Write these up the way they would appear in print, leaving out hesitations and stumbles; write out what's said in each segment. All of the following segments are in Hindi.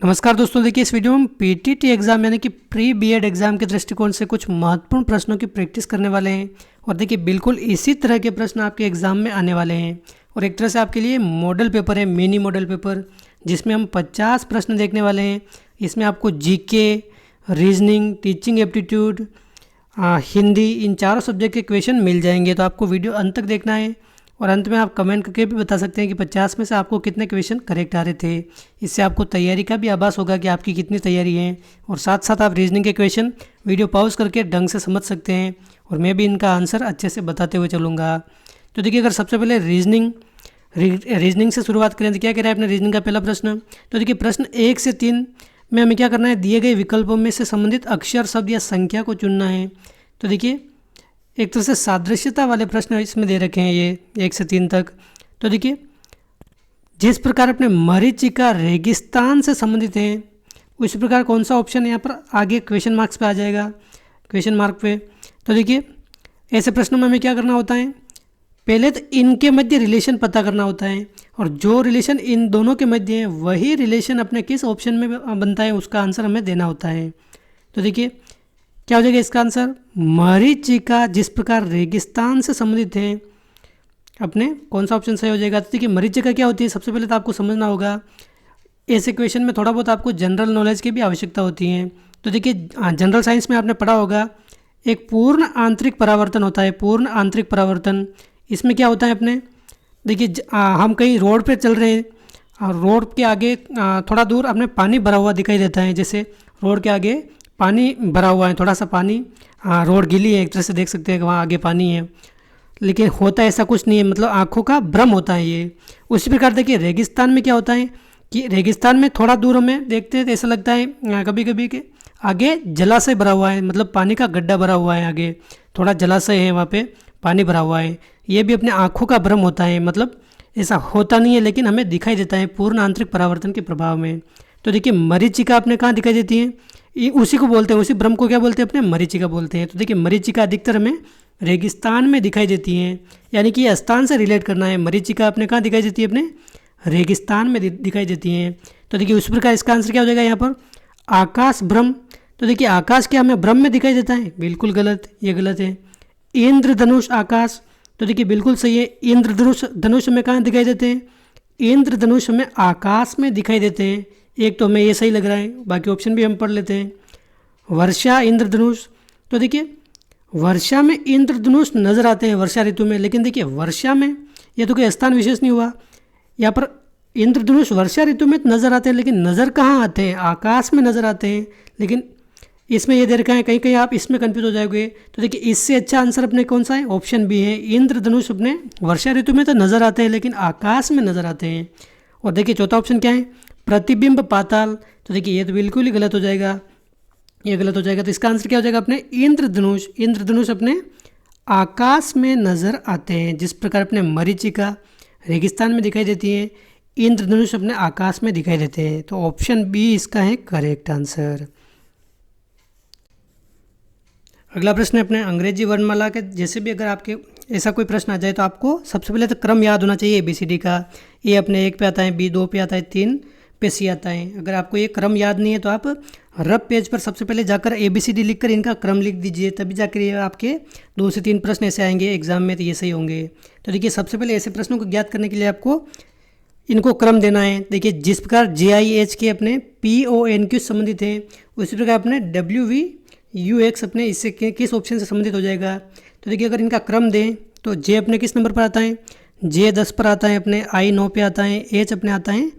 नमस्कार दोस्तों, देखिए इस वीडियो में हम पीटीटी एग्ज़ाम यानी कि प्री बीएड एग्ज़ाम के दृष्टिकोण से कुछ महत्वपूर्ण प्रश्नों की प्रैक्टिस करने वाले हैं। और देखिए बिल्कुल इसी तरह के प्रश्न आपके एग्ज़ाम में आने वाले हैं और एक तरह से आपके लिए मॉडल पेपर है, मिनी मॉडल पेपर, जिसमें हम 50 प्रश्न देखने वाले हैं। इसमें आपको GK, reasoning, teaching aptitude, Hindi, इन चारों सब्जेक्ट के क्वेश्चन मिल जाएंगे। तो आपको वीडियो अंत तक देखना है और अंत में आप कमेंट करके भी बता सकते हैं कि 50 में से आपको कितने क्वेश्चन करेक्ट आ रहे थे। इससे आपको तैयारी का भी आभास होगा कि आपकी कितनी तैयारी है और साथ साथ आप रीजनिंग के क्वेश्चन वीडियो पॉज करके ढंग से समझ सकते हैं और मैं भी इनका आंसर अच्छे से बताते हुए चलूँगा। तो देखिए, अगर सबसे पहले रीजनिंग से शुरुआत करें तो क्या कह रहा है अपने रीजनिंग का पहला प्रश्न। तो देखिए प्रश्न 1 से 3 में हमें क्या करना है, दिए गए विकल्पों में से संबंधित अक्षर, शब्द या संख्या को चुनना है। तो देखिए एक तरह से सादृश्यता वाले प्रश्न इसमें दे रखे हैं ये 1 से 3 तक। तो देखिए जिस प्रकार अपने मरीचिका रेगिस्तान से संबंधित हैं उसी प्रकार कौन सा ऑप्शन यहाँ पर आगे क्वेश्चन मार्क्स पे आ जाएगा, क्वेश्चन मार्क पे। तो देखिए ऐसे प्रश्नों में हमें क्या करना होता है, पहले तो इनके मध्य रिलेशन पता करना होता है और जो रिलेशन इन दोनों के मध्य है वही रिलेशन अपने किस ऑप्शन में बनता है उसका आंसर हमें देना होता है। तो देखिए क्या हो जाएगा इसका आंसर, मरीचिका जिस प्रकार रेगिस्तान से संबंधित है, अपने कौन सा ऑप्शन सही हो जाएगा। तो देखिए मरीचिका क्या होती है, सबसे पहले तो आपको समझना होगा, ऐसे क्वेश्चन में थोड़ा बहुत आपको जनरल नॉलेज की भी आवश्यकता होती है। तो देखिए जनरल साइंस में आपने पढ़ा होगा एक पूर्ण आंतरिक परावर्तन होता है, पूर्ण आंतरिक परावर्तन। इसमें क्या होता है अपने, देखिए हम कहीं रोड पे चल रहे हैं और रोड के आगे थोड़ा दूर अपने पानी भरा हुआ दिखाई देता है। जैसे रोड के आगे पानी भरा हुआ है, थोड़ा सा पानी, रोड गीली है, एक तरह से देख सकते हैं कि वहाँ आगे पानी है, लेकिन होता ऐसा कुछ नहीं है, मतलब आँखों का भ्रम होता है ये। उसी प्रकार देखिए रेगिस्तान में क्या होता है कि रेगिस्तान में थोड़ा दूर हमें देखते हैं तो ऐसा लगता है कभी कभी कि आगे जलाशय भरा हुआ है, मतलब पानी का गड्ढा भरा हुआ है, आगे थोड़ा जलाशय है, वहाँ पे पानी भरा हुआ है। ये भी अपने आँखों का भ्रम होता है, मतलब ऐसा होता नहीं है लेकिन हमें दिखाई देता है पूर्ण आंतरिक परावर्तन के प्रभाव में। तो देखिए मरीचिका अपने कहाँ दिखाई देती है, ये उसी को बोलते हैं, उसी भ्रम को क्या बोलते हैं अपने, मरीचिका बोलते हैं। तो देखिए मरीचिका अधिकतर हमें रेगिस्तान में दिखाई देती हैं, यानी कि स्थान से रिलेट करना है। मरीचिका अपने कहाँ दिखाई देती है, अपने रेगिस्तान में दिखाई देती हैं। तो देखिए उस प्रकार इसका आंसर क्या हो जाएगा यहाँ पर, आकाश भ्रम। तो देखिए आकाश क्या हमें भ्रम में दिखाई देता है, बिल्कुल गलत, ये गलत है। इंद्रधनुष आकाश, तो देखिए बिल्कुल सही है। इंद्रधनुष हमें कहाँ दिखाई देते हैं, इंद्रधनुष हमें आकाश में दिखाई देते हैं। एक तो हमें ये सही लग रहा है, बाकी ऑप्शन भी हम पढ़ लेते हैं। वर्षा इंद्रधनुष, तो देखिए वर्षा में इंद्रधनुष नजर आते हैं वर्षा ऋतु में, लेकिन देखिए वर्षा में ये तो कोई स्थान विशेष नहीं हुआ, यहाँ पर इंद्रधनुष वर्षा ऋतु में नजर आते हैं, लेकिन नज़र कहाँ आते हैं, आकाश में नजर आते हैं। लेकिन इसमें ये दे रखा है, कहीं कहीं आप इसमें कंफ्यूज हो जाओगे। तो देखिए इससे अच्छा आंसर अपने कौन सा है, ऑप्शन बी है, इंद्रधनुष अपने वर्षा ऋतु में तो नजर आते हैं लेकिन आकाश में नजर आते हैं। और देखिए चौथा ऑप्शन क्या है, प्रतिबिंब पाताल। तो देखिए ये तो बिल्कुल ही गलत हो जाएगा, ये गलत हो जाएगा। तो इसका आंसर क्या हो जाएगा अपने इंद्रधनुष। इंद्रधनुष अपने आकाश में नजर आते हैं, जिस प्रकार अपने मरीचिका रेगिस्तान में दिखाई देती है, इंद्रधनुष अपने आकाश में दिखाई देते हैं। तो ऑप्शन बी इसका है करेक्ट आंसर। अगला प्रश्न है अपने अंग्रेजी वर्णमाला के जैसे भी अगर आपके ऐसा कोई प्रश्न आ जाए तो आपको सबसे पहले तो क्रम याद होना चाहिए ABCD का। ए अपने 1 पे आता है, बी 2 पे आता है, 3 पे सी आता है। अगर आपको ये क्रम याद नहीं है तो आप रफ पेज पर सबसे पहले जाकर ABCD लिखकर इनका क्रम लिख दीजिए, तभी जाकर ये आपके 2 से 3 प्रश्न ऐसे आएंगे एग्जाम में तो ये सही होंगे। तो देखिए सबसे पहले ऐसे प्रश्नों को ज्ञात करने के लिए आपको इनको क्रम देना है। देखिए जिस प्रकार JIH के अपने PONQ संबंधित हैं उसी प्रकार अपने WVUX अपने इससे किस ऑप्शन से संबंधित हो जाएगा। तो देखिए अगर इनका क्रम दें तो J अपने किस नंबर पर आता है, J 10 पर आता है, अपने I 9 पे आता है, H अपने आता है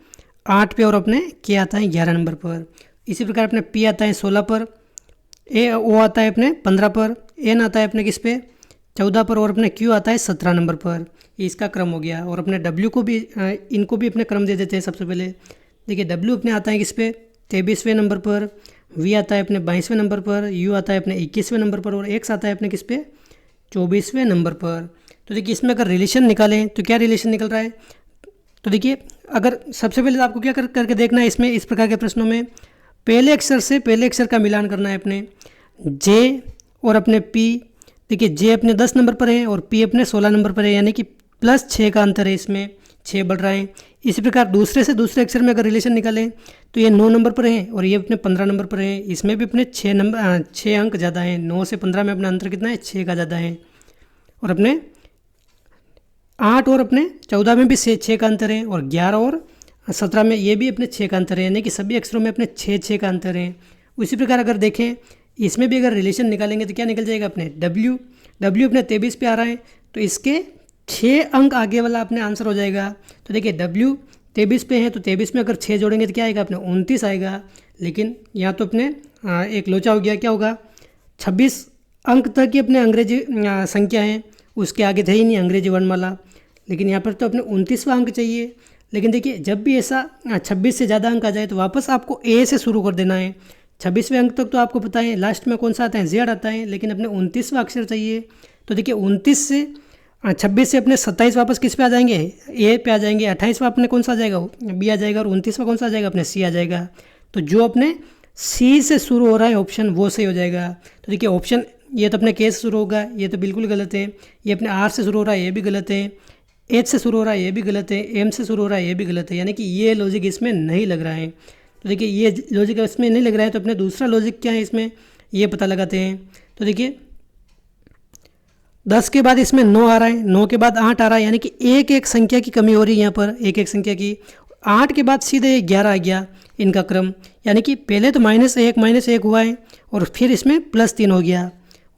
8 पे और अपने K आता है 11 नंबर पर। इसी प्रकार अपने P आता है 16 पर, O आता है अपने 15 पर, N आता है अपने किस पे 14 पर और अपने Q आता है 17 नंबर पर। ये इसका क्रम हो गया। और अपने W को भी इनको भी अपने क्रम दे देते हैं। सबसे पहले देखिए W अपने आता है किस पे 23वें नंबर पर, V आता है अपने 22वें नंबर पर, U आता है अपने 21वें नंबर पर और X आता है अपने किस पे 24वें नंबर पर। तो देखिए इसमें अगर रिलेशन निकालें तो क्या रिलेशन निकल रहा है, तो देखिए अगर सबसे पहले आपको क्या करके देखना है इसमें, इस प्रकार के प्रश्नों में पहले अक्षर से पहले अक्षर का मिलान करना है अपने J और अपने P। देखिए J अपने 10 नंबर पर है और P अपने 16 नंबर पर है, यानी कि +6 का अंतर है इसमें। 6 बढ़ रहा है। इसी प्रकार दूसरे से दूसरे अक्षर में अगर रिलेशन निकालें तो ये 9 नंबर पर है और ये अपने 15 नंबर पर है। इसमें भी अपने 6 अंक ज़्यादा हैं। 9 से 15 में अपना अंतर कितना है, 6 का ज़्यादा है। और अपने 8 और अपने 14 में भी 6 का अंतर है और 11 और 17 में ये भी अपने 6 का अंतर है, यानी कि सभी अक्षरों में अपने 6 का अंतर है। उसी प्रकार अगर देखें इसमें भी अगर रिलेशन निकालेंगे तो क्या निकल जाएगा अपने W अपने 23 पे आ रहा है तो इसके 6 अंक आगे वाला अपने आंसर हो जाएगा। तो देखिए W 23 पे है तो 23 में अगर 6 जोड़ेंगे तो क्या आएगा अपने 29 आएगा। लेकिन यहाँ तो अपने एक लोचा हो गया, क्या होगा 26 अंक तक ही अपने अंग्रेजी संख्या है, उसके आगे थे ही नहीं अंग्रेजी वर्णमाला। लेकिन यहाँ पर तो अपने 29वां अंक चाहिए। लेकिन देखिए जब भी ऐसा 26 से ज़्यादा अंक आ जाए तो वापस आपको A से शुरू कर देना है। 26वें अंक तक तो आपको पता है लास्ट में कौन सा आता है, Z आता है, लेकिन अपने 29वां अक्षर चाहिए। तो देखिए 29 से 26 से अपने 27 वापस किस पे आ जाएंगे, A पे आ जाएंगे। 28वां अपने कौन सा आ जाएगा, B आ जाएगा। और 29वां कौन सा आ जाएगा अपने C आ जाएगा। तो जो अपने C से शुरू हो रहा है ऑप्शन वो सही हो जाएगा। तो देखिए ऑप्शन ये तो अपने K से शुरू होगा, ये तो बिल्कुल गलत है। ये अपने R से शुरू हो रहा है, ये भी गलत है। H से शुरू हो रहा है, ये भी गलत है। M से शुरू हो रहा है, ये भी गलत है, यानी कि ये लॉजिक इसमें नहीं लग रहा है। तो देखिए ये लॉजिक इसमें नहीं लग रहा है तो अपने दूसरा लॉजिक क्या है इसमें ये पता लगाते हैं। तो देखिए 10 के बाद इसमें 9 आ रहा है, 9 के बाद 8 आ रहा है, यानी कि एक एक संख्या की कमी हो रही है यहाँ पर, एक एक संख्या की। 8 के बाद सीधे 11 आ गया इनका क्रम, यानी कि पहले तो -1 हुआ है और फिर इसमें +3 हो गया।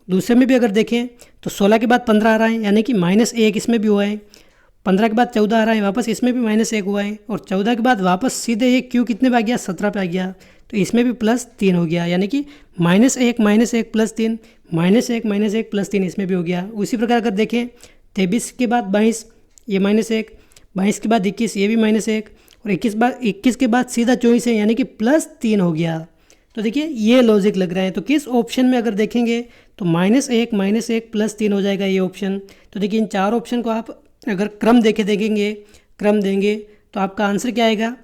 दूसरे में भी अगर देखें तो 16 के बाद 15 आ रहा है, यानी कि -1 इसमें भी हुआ है। 15 के बाद 14 आ रहा है, वापस इसमें भी -1 हुआ है। और 14 के बाद वापस सीधे एक क्यों कितने पे आ गया, 17 पे आ गया। तो इसमें भी +3 हो गया, यानी कि -1 -1 +3 -1 +3 इसमें भी हो गया। उसी प्रकार अगर देखें 23 के बाद 22 ये -1, 22 के बाद 21 ये भी -1 और 21 के बाद सीधा 24 है, यानी कि +3 हो गया। तो देखिए ये लॉजिक लग रहा है। तो किस ऑप्शन में अगर देखेंगे तो -1 +3 हो जाएगा ये ऑप्शन। तो देखिए इन 4 ऑप्शन को आप अगर क्रम क्रम देंगे तो आपका आंसर क्या आएगा।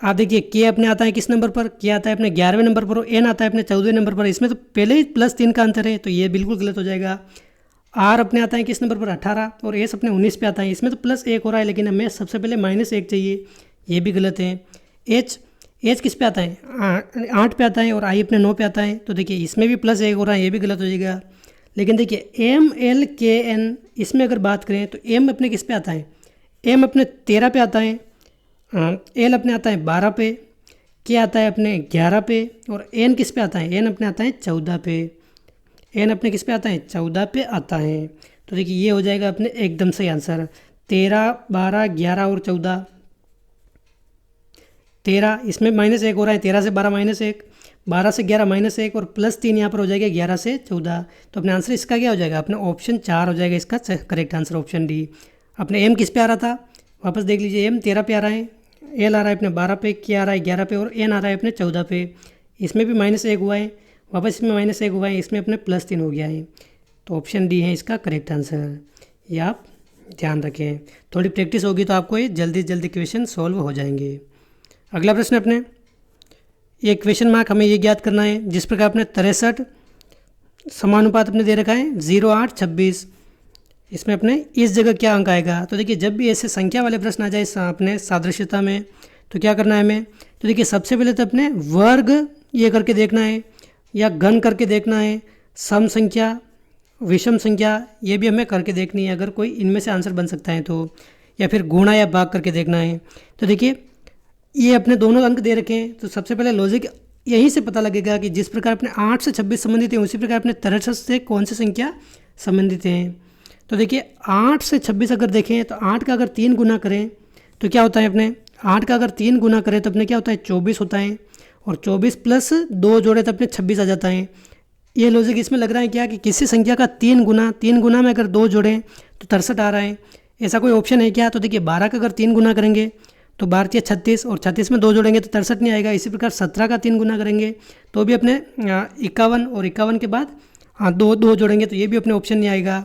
आप देखिए के अपने आता है किस नंबर पर, के आता है अपने 11वें नंबर पर और एन आता है अपने 14वें नंबर पर। इसमें तो पहले ही +3 का अंतर है, तो ये बिल्कुल गलत हो जाएगा। आर अपने आता है किस नंबर पर, 18 और एस अपने 19 पे आता है। इसमें तो +1 हो रहा है, लेकिन हमें सबसे पहले -1 चाहिए, ये भी गलत है। एच किस पे आता है, 8 पे आता है और आई अपने 9 पे आता है। तो देखिए इसमें भी +1 हो रहा है, ये भी गलत हो जाएगा। लेकिन देखिए MLKN इसमें अगर बात करें तो M अपने किस पे आता है, M अपने 13 पे आता है, L अपने आता है 12 पे, K आता है अपने 11 पे और N किस पे आता है, N अपने आता है 14 पे। N अपने किस पे आता है, 14 पे आता है। तो देखिए ये हो जाएगा अपने एकदम सही आंसर। 13, 12, 11 और 14। 13 इसमें -1 हो रहा है, 13 से 12 -1, 12 से 11 -1 और +3 यहाँ पर हो जाएगा 11 से 14। तो अपने आंसर इसका क्या हो जाएगा, अपना ऑप्शन 4 हो जाएगा इसका करेक्ट आंसर, ऑप्शन डी। अपने M किस पे आ रहा था, वापस देख लीजिए, M 13 पे आ रहा है, L आ रहा है अपने 12 पे, K आ रहा है 11 पे और N आ रहा है अपने 14 पे। इसमें भी -1 हुआ है, वापस इसमें -1 हुआ है, इसमें अपने +3 हो गया है। तो ऑप्शन डी है इसका करेक्ट आंसर, ये आप ध्यान रखें। थोड़ी प्रैक्टिस होगी तो आपको ये जल्दी जल्दी क्वेश्चन सॉल्व हो जाएंगे। अगला प्रश्न अपने ये क्वेश्चन मार्क हमें ये ज्ञात करना है, जिस प्रकार अपने 63 समानुपात अपने दे रखा है 0, 8, 26। इसमें अपने इस जगह क्या अंक आएगा। तो देखिए जब भी ऐसे संख्या वाले प्रश्न आ जाए अपने सादृश्यता में तो क्या करना है हमें। तो देखिए सबसे पहले तो अपने वर्ग ये करके देखना है या घन करके देखना है, सम संख्या, विषम संख्या ये भी हमें करके देखनी है अगर कोई इनमें से आंसर बन सकता है तो, या फिर गुणा या भाग करके देखना है। तो देखिए ये अपने दोनों अंक दे रखे हैं, तो सबसे पहले लॉजिक यहीं से पता लगेगा कि जिस प्रकार अपने 8 से 26 संबंधित हैं उसी प्रकार अपने 63 से कौन सी संख्या संबंधित हैं। तो देखिए 8 से 26 अगर देखें तो 8 का अगर 3 गुना करें तो क्या होता है, अपने 8 का अगर 3 गुना करें तो अपने क्या होता है 24 होता है, और 24 प्लस 2 जोड़े तो अपने 26 आ जाता है। ये लॉजिक इसमें लग रहा है क्या कि किसी संख्या का 3 गुना में अगर 2 जोड़ें तो 63 आ रहा है, ऐसा कोई ऑप्शन है क्या। तो देखिए 12 का अगर 3 गुना करेंगे तो 12 × 36 और 36 में 2 जोड़ेंगे तो 63 नहीं आएगा। इसी प्रकार 17 का 3 गुना करेंगे तो भी अपने 51 और 51 के बाद 2 जोड़ेंगे तो ये भी अपने ऑप्शन नहीं आएगा।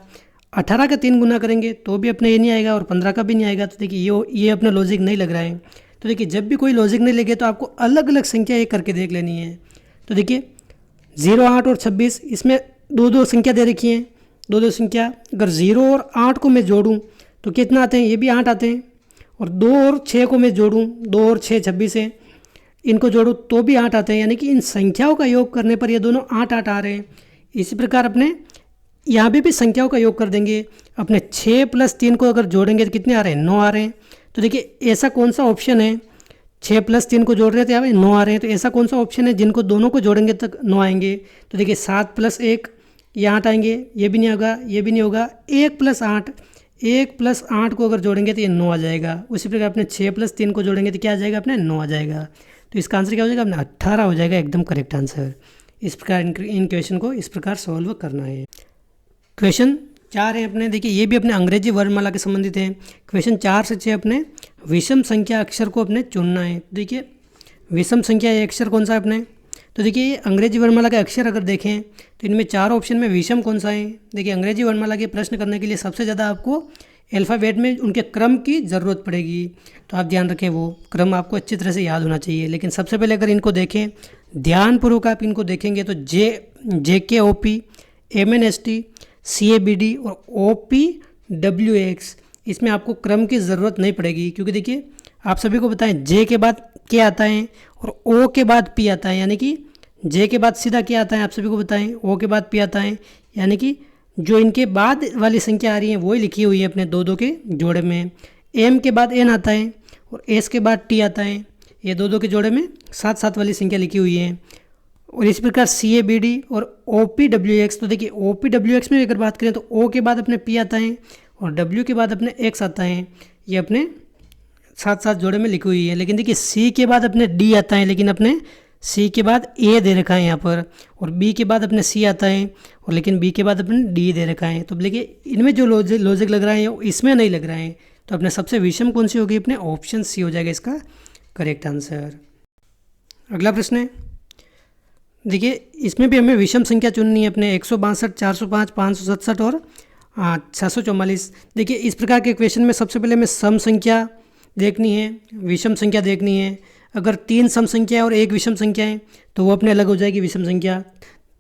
18 का 3 गुना करेंगे तो भी अपने ये नहीं आएगा और 15 का भी नहीं आएगा। तो देखिए ये अपना लॉजिक नहीं लग रहा है। तो देखिए जब भी कोई लॉजिक नहीं लगे तो आपको अलग अलग संख्या एक करके देख लेनी है। तो देखिए 0, 8 और 26 इसमें 2 संख्या दे रखी हैं, 2 संख्या। अगर 0 और 8 को मैं जोड़ूँ तो कितना आते हैं, ये भी 8 आते हैं और 2 और 6 को मैं जोड़ूँ, 2 और 6 26 है, इनको जोड़ूँ तो भी 8 आते हैं, यानी कि इन संख्याओं का योग करने पर ये दोनों 8 8 आ रहे हैं। इसी प्रकार अपने यहाँ पे भी संख्याओं का योग कर देंगे, अपने 6 + 3 को अगर जोड़ेंगे तो कितने आ रहे हैं, 9 आ रहे हैं। तो देखिए ऐसा कौन सा ऑप्शन है, 6 + 3 को जोड़ रहे थे यहाँ पे 9 आ रहे हैं, तो ऐसा कौन सा ऑप्शन है जिनको दोनों को जोड़ेंगे तक 9 आएंगे। तो देखिए 7 + 1 ये 8 आएंगे, ये भी नहीं होगा, ये भी नहीं होगा। 1 + 8, 1 + 8 को अगर जोड़ेंगे तो ये 9 आ जाएगा। उसी प्रकार अपने 6 + 3 को जोड़ेंगे तो क्या आ जाएगा, अपने 9 आ जाएगा। तो इसका आंसर क्या हो जाएगा, अपने 18 हो जाएगा, एकदम करेक्ट आंसर। इस प्रकार इन क्वेश्चन को इस प्रकार सॉल्व करना है। क्वेश्चन 4 है अपने, देखिए ये भी अपने अंग्रेजी वर्णमाला के संबंधित है। क्वेश्चन 4 से 6 अपने विषम संख्या अक्षर को अपने चुनना है। देखिए विषम संख्या ये अक्षर कौन सा है अपने, तो देखिए ये अंग्रेजी वर्णमाला के अक्षर अगर देखें तो इनमें 4 ऑप्शन में विषम कौन सा है। देखिए अंग्रेजी वर्णमाला के प्रश्न करने के लिए सबसे ज़्यादा आपको अल्फ़ाबेट में उनके क्रम की ज़रूरत पड़ेगी, तो आप ध्यान रखें वो क्रम आपको अच्छी तरह से याद होना चाहिए। लेकिन सबसे पहले अगर इनको देखें ध्यानपूर्वक, आप इनको देखेंगे तो JKOP, MNST, CABD और OPWX, इसमें आपको क्रम की ज़रूरत नहीं पड़ेगी, क्योंकि देखिए आप सभी को बताएं J के बाद K आता है और O के बाद P आता है, यानी कि J के बाद सीधा क्या आता है, आप सभी को बताएं O के बाद P आता है, यानी कि जो इनके बाद वाली संख्या आ रही है वही लिखी हुई है अपने 2 के जोड़े में। M के बाद N आता है और S के बाद T आता है, ये 2 के जोड़े में 7 7 वाली संख्या लिखी हुई है। और इस प्रकार CABD और OPWX, तो देखिए OPWX में अगर बात करें तो O के बाद अपने P आता है और W के बाद अपने X आता है, ये अपने 7 7 जोड़े में लिखी हुई है। लेकिन देखिए C के बाद अपने D आता है, लेकिन अपने C के बाद A दे रखा है यहाँ पर, और B के बाद अपने C आता है और लेकिन B के बाद अपने D दे रखा है। तो देखिए इनमें जो लॉजिक लग रहा है वो इसमें नहीं लग रहा है, तो अपने सबसे विषम कौन सी होगी, अपने ऑप्शन C हो जाएगा इसका करेक्ट आंसर। अगला प्रश्न है, देखिए इसमें भी हमें विषम संख्या चुननी है अपने 162, 405, 567 और 644। देखिए इस प्रकार के क्वेश्चन में सबसे पहले हमें सम संख्या देखनी है, विषम संख्या देखनी है। अगर 3 सम संख्या और 1 विषम संख्या है तो वो अपने अलग हो जाएगी विषम संख्या।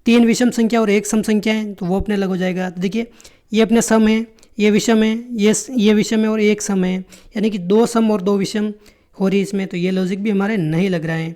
3 विषम संख्या और 1 सम संख्या है तो वो अपने अलग हो जाएगा। तो देखिए ये अपने सम है, ये विषम है, ये विषम है और 1 सम है, यानी कि 2 सम और 2 विषम हो रही है इसमें, तो ये लॉजिक भी हमारे नहीं लग रहा है।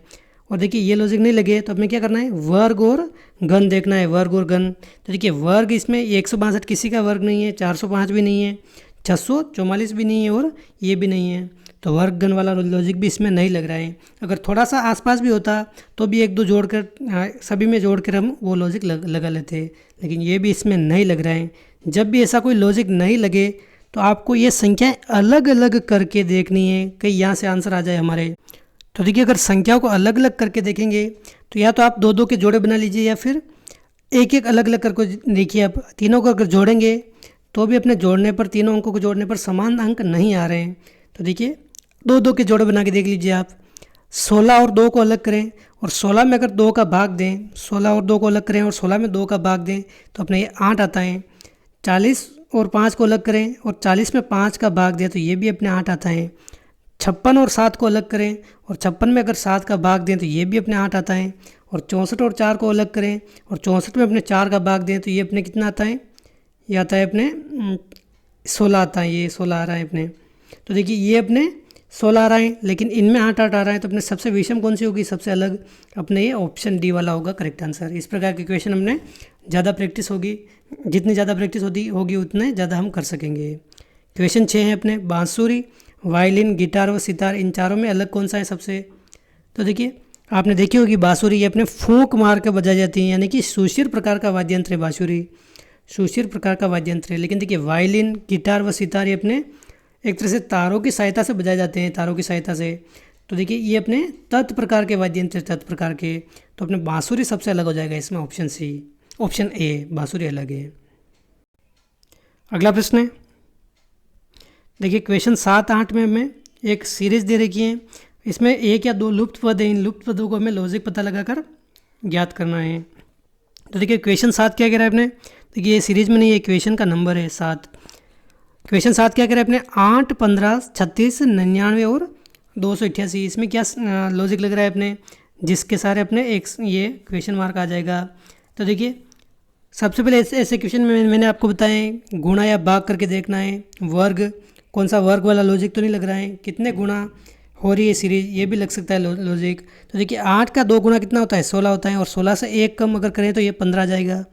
और देखिए ये लॉजिक नहीं लगे तो हमें क्या करना है, वर्ग और घन देखना है, वर्ग और घन। तो देखिए वर्ग इसमें 162 किसी का वर्ग नहीं है, 405 भी नहीं है, 644 भी नहीं है और ये भी नहीं है, तो वर्ग घन वाला लॉजिक भी इसमें नहीं लग रहा है। अगर थोड़ा सा आसपास भी होता तो भी 1 2 जोड़कर सभी में जोड़कर हम वो लॉजिक लगा लेते, लेकिन ये भी इसमें नहीं लग रहा है। जब भी ऐसा कोई लॉजिक नहीं लगे तो आपको ये संख्याएँ अलग अलग करके देखनी है, कहीं यहाँ से आंसर आ जाए हमारे। तो देखिए अगर संख्याओं को अलग अलग करके देखेंगे तो या तो आप 2 2 के जोड़े बना लीजिए या फिर 1 1 अलग अलग करके देखिए। आप तीनों को अगर जोड़ेंगे तो भी अपने जोड़ने पर, तीनों अंकों को जोड़ने पर समान अंक नहीं आ रहे हैं। तो देखिए 2 2 के जोड़े बना के देख लीजिए आप। 16 और 2 को अलग करें और 16 में अगर 2 का भाग दें, 16 और 2 को अलग करें और 16 में 2 का भाग दें तो अपने ये 8 आता है। 40 और 5 को अलग करें और 40 में 5 का भाग दें तो ये भी अपने 8 आता है। 56 और 7 को अलग करें और 56 में अगर 7 का भाग दें तो ये भी अपने 8 आता है। और 64 और 4 को अलग करें और 64 में अपने 4 का भाग दें तो ये अपने कितना आता है, ये आता है अपने 16 आता है, ये 16 आ रहा है अपने। तो देखिए ये अपने 16 आ रहा है लेकिन इनमें 8 8 आ रहा है, तो अपने सबसे विषम कौन सी होगी, सबसे अलग अपने ये ऑप्शन डी वाला होगा करेक्ट आंसर। इस प्रकार के क्वेश्चन हमने ज़्यादा प्रैक्टिस होगी, जितनी ज़्यादा प्रैक्टिस होगी उतने ज़्यादा हम कर सकेंगे। क्वेश्चन 6 है अपने, बांसुरी, वायलिन, गिटार व सितार, इन चारों में अलग कौन सा है सबसे। तो देखिए आपने देखी होगी बांसुरी ये अपने फूंक मार के बजाई जाती है, यानी कि सुशीर प्रकार का वाद्य यंत्र है बांसुरी, सुशीर प्रकार का वाद्य यंत्र है। लेकिन देखिए वायलिन, गिटार व सितार ये अपने एक तरह से तारों की सहायता से बजाए जाते हैं, तारों की सहायता से। तो देखिए ये अपने तत् प्रकार के वाद्य यंत्र, तत् प्रकार के, तो अपने बांसुरी सबसे अलग हो जाएगा इसमें, ऑप्शन सी, ऑप्शन ए बांसुरी अलग है। अगला प्रश्न है, देखिए क्वेश्चन 7 8 में हमें एक सीरीज दे रखी है, इसमें 1 या 2 लुप्त पद हैं, इन लुप्त पदों को हमें लॉजिक पता लगाकर ज्ञात करना है। तो देखिए क्वेश्चन 7 क्या कह रहा है अपने, देखिए ये सीरीज में नहीं है, क्वेश्चन का नंबर है 7। क्वेश्चन 7 क्या कह रहा है अपने, 8 15 36 99 और 288, इसमें क्या लॉजिक लग रहा है अपने, जिसके सारे अपने एक ये क्वेश्चन मार्क आ जाएगा। तो देखिए सबसे पहले ऐसे क्वेश्चन में मैंने आपको बताया गुणा या भाग करके देखना है, वर्ग कौन सा वर्ग वाला लॉजिक तो नहीं लग रहा है, कितने गुना हो रही है सीरीज, ये भी लग सकता है लॉजिक। तो देखिए 8 का 2 गुना कितना होता है, 16 होता है, और 16 से 1 कम अगर करें तो ये 15 आ जाएगा।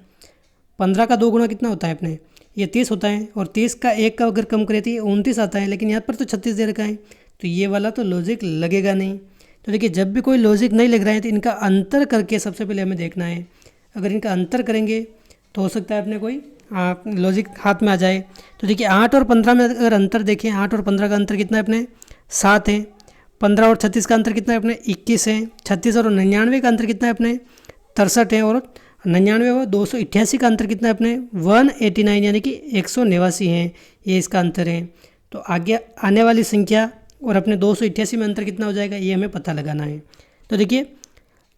15 का 2 गुना कितना होता है अपने, ये 30 होता है, और 30 का 1 का अगर कम करें तो ये 29 आता है, लेकिन यहाँ पर तो 36 दे रखा है, तो ये वाला तो लॉजिक लगेगा नहीं। तो देखिए जब भी कोई लॉजिक नहीं लग रहा है तो इनका अंतर करके सबसे पहले हमें देखना है। अगर इनका अंतर करेंगे तो हो सकता है अपने कोई लॉजिक हाथ में आ जाए। तो देखिए 8 और 15 में अगर अंतर देखें, 8 और 15 का अंतर कितना है अपने, 7 है। 15 और 36 का अंतर कितना है अपने, 21 है। 36 और 99 का अंतर कितना है अपने, 63 है। और 99 और 288 का अंतर कितना है अपने, 189, यानी कि 189 है, ये इसका अंतर है। तो आगे आने वाली संख्या और अपने 288 में अंतर कितना हो जाएगा, ये हमें पता लगाना है। तो देखिए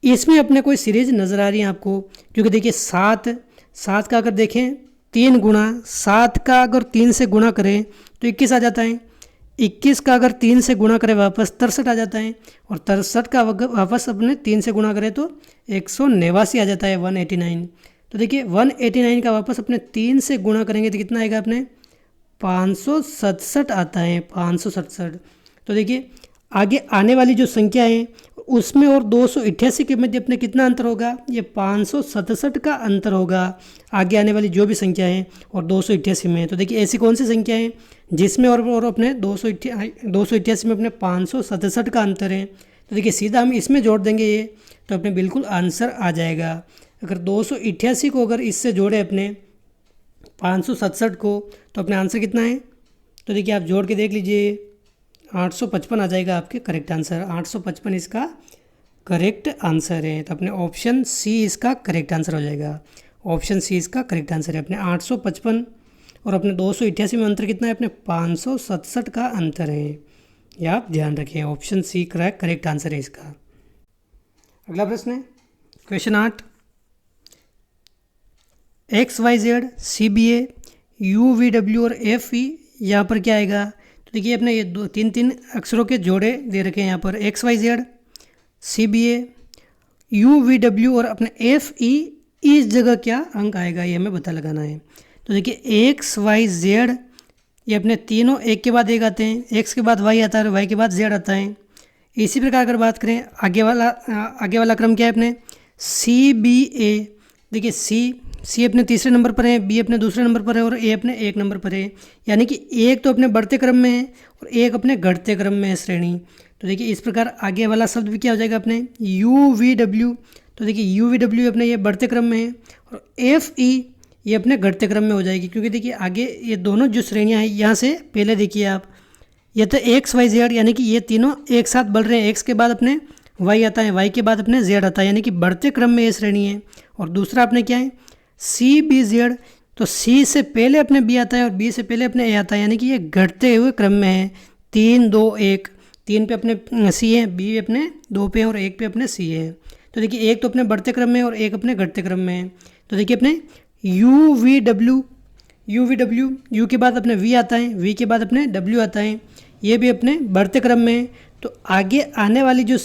इसमें अपने कोई सीरीज नज़र आ रही है आपको, क्योंकि देखिए 7 का अगर देखें 3 गुना, 7 का अगर 3 से गुणा करें तो 21 आ जाता है। 21 का अगर 3 से गुणा करें वापस 63 आ जाता है, और 63 का वापस अपने 3 से गुणा करें तो 189 आ जाता है, 189। तो देखिए 189 का वापस अपने 3 से गुणा करेंगे तो कितना आएगा अपने, 567 आता है, 567। तो देखिए आगे आने वाली जो संख्या है उसमें और 288 के मध्य अपने कितना अंतर होगा, ये 567 का अंतर होगा आगे आने वाली जो भी संख्या है और 288 में। तो देखिए ऐसी कौन सी संख्या है जिसमें और अपने 288 में अपने 567 का अंतर है। तो देखिए सीधा हम इसमें जोड़ देंगे ये, तो अपने बिल्कुल आंसर आ जाएगा। अगर 288 को अगर इससे जोड़े अपने 567 को, तो अपने आंसर कितना है, तो देखिए आप जोड़ के देख लीजिए, 855 आ जाएगा आपके करेक्ट आंसर। 855 इसका करेक्ट आंसर है। तो अपने ऑप्शन सी इसका करेक्ट आंसर हो जाएगा। ऑप्शन सी इसका करेक्ट आंसर है। अपने 855 और अपने 288 में अंतर कितना है, अपने 567 का अंतर है। ये आप ध्यान रखिए, ऑप्शन सी करेक्ट आंसर है इसका। अगला प्रश्न है क्वेश्चन 8, XYZ CBA UVW और FE, यहाँ पर क्या आएगा। तो देखिए अपने ये 3 अक्षरों के जोड़े दे रखे हैं यहाँ पर, XYZ CBA UVW और अपने FE, इस जगह क्या अंक आएगा ये हमें पता लगाना है। तो देखिए XYZ ये अपने तीनों एक के बाद एक आते हैं, X के बाद Y आता है और Y के बाद Z आता है। इसी प्रकार अगर बात करें आगे वाला क्रम क्या है अपने CBA, देखिए C अपने तीसरे नंबर पर है, B अपने दूसरे नंबर पर है और A अपने 1 नंबर पर है, यानी कि एक तो अपने बढ़ते क्रम में है और एक अपने घटते क्रम में है श्रेणी। तो देखिए इस प्रकार आगे वाला शब्द भी क्या हो जाएगा अपने UVW। तो देखिए UVW अपने ये बढ़ते क्रम में है और FE ये अपने घटते क्रम में हो जाएगी, क्योंकि देखिए आगे ये दोनों जो श्रेणियाँ हैं यहाँ से पहले देखिए आप, ये तो XYZ यानी कि ये तीनों एक साथ बढ़ रहे हैं। X के बाद अपने Y आता है, Y के बाद अपने Z आता है, यानी कि बढ़ते क्रम में ये श्रेणी है। और दूसरा अपने क्या है CBZ, तो C से पहले अपने B आता है और B से पहले अपने A आता है, यानी कि ये घटते हुए क्रम में है। 3 2 1, 3 पे अपने C है, B अपने 2 पे और 1 पे अपने C है। तो देखिए एक तो अपने बढ़ते क्रम में और एक अपने घटते क्रम में है। तो देखिए अपने UVW U के बाद अपने V आता है, V के बाद अपने W आता है, ये भी अपने बढ़ते क्रम में है। तो आगे आने वाली जो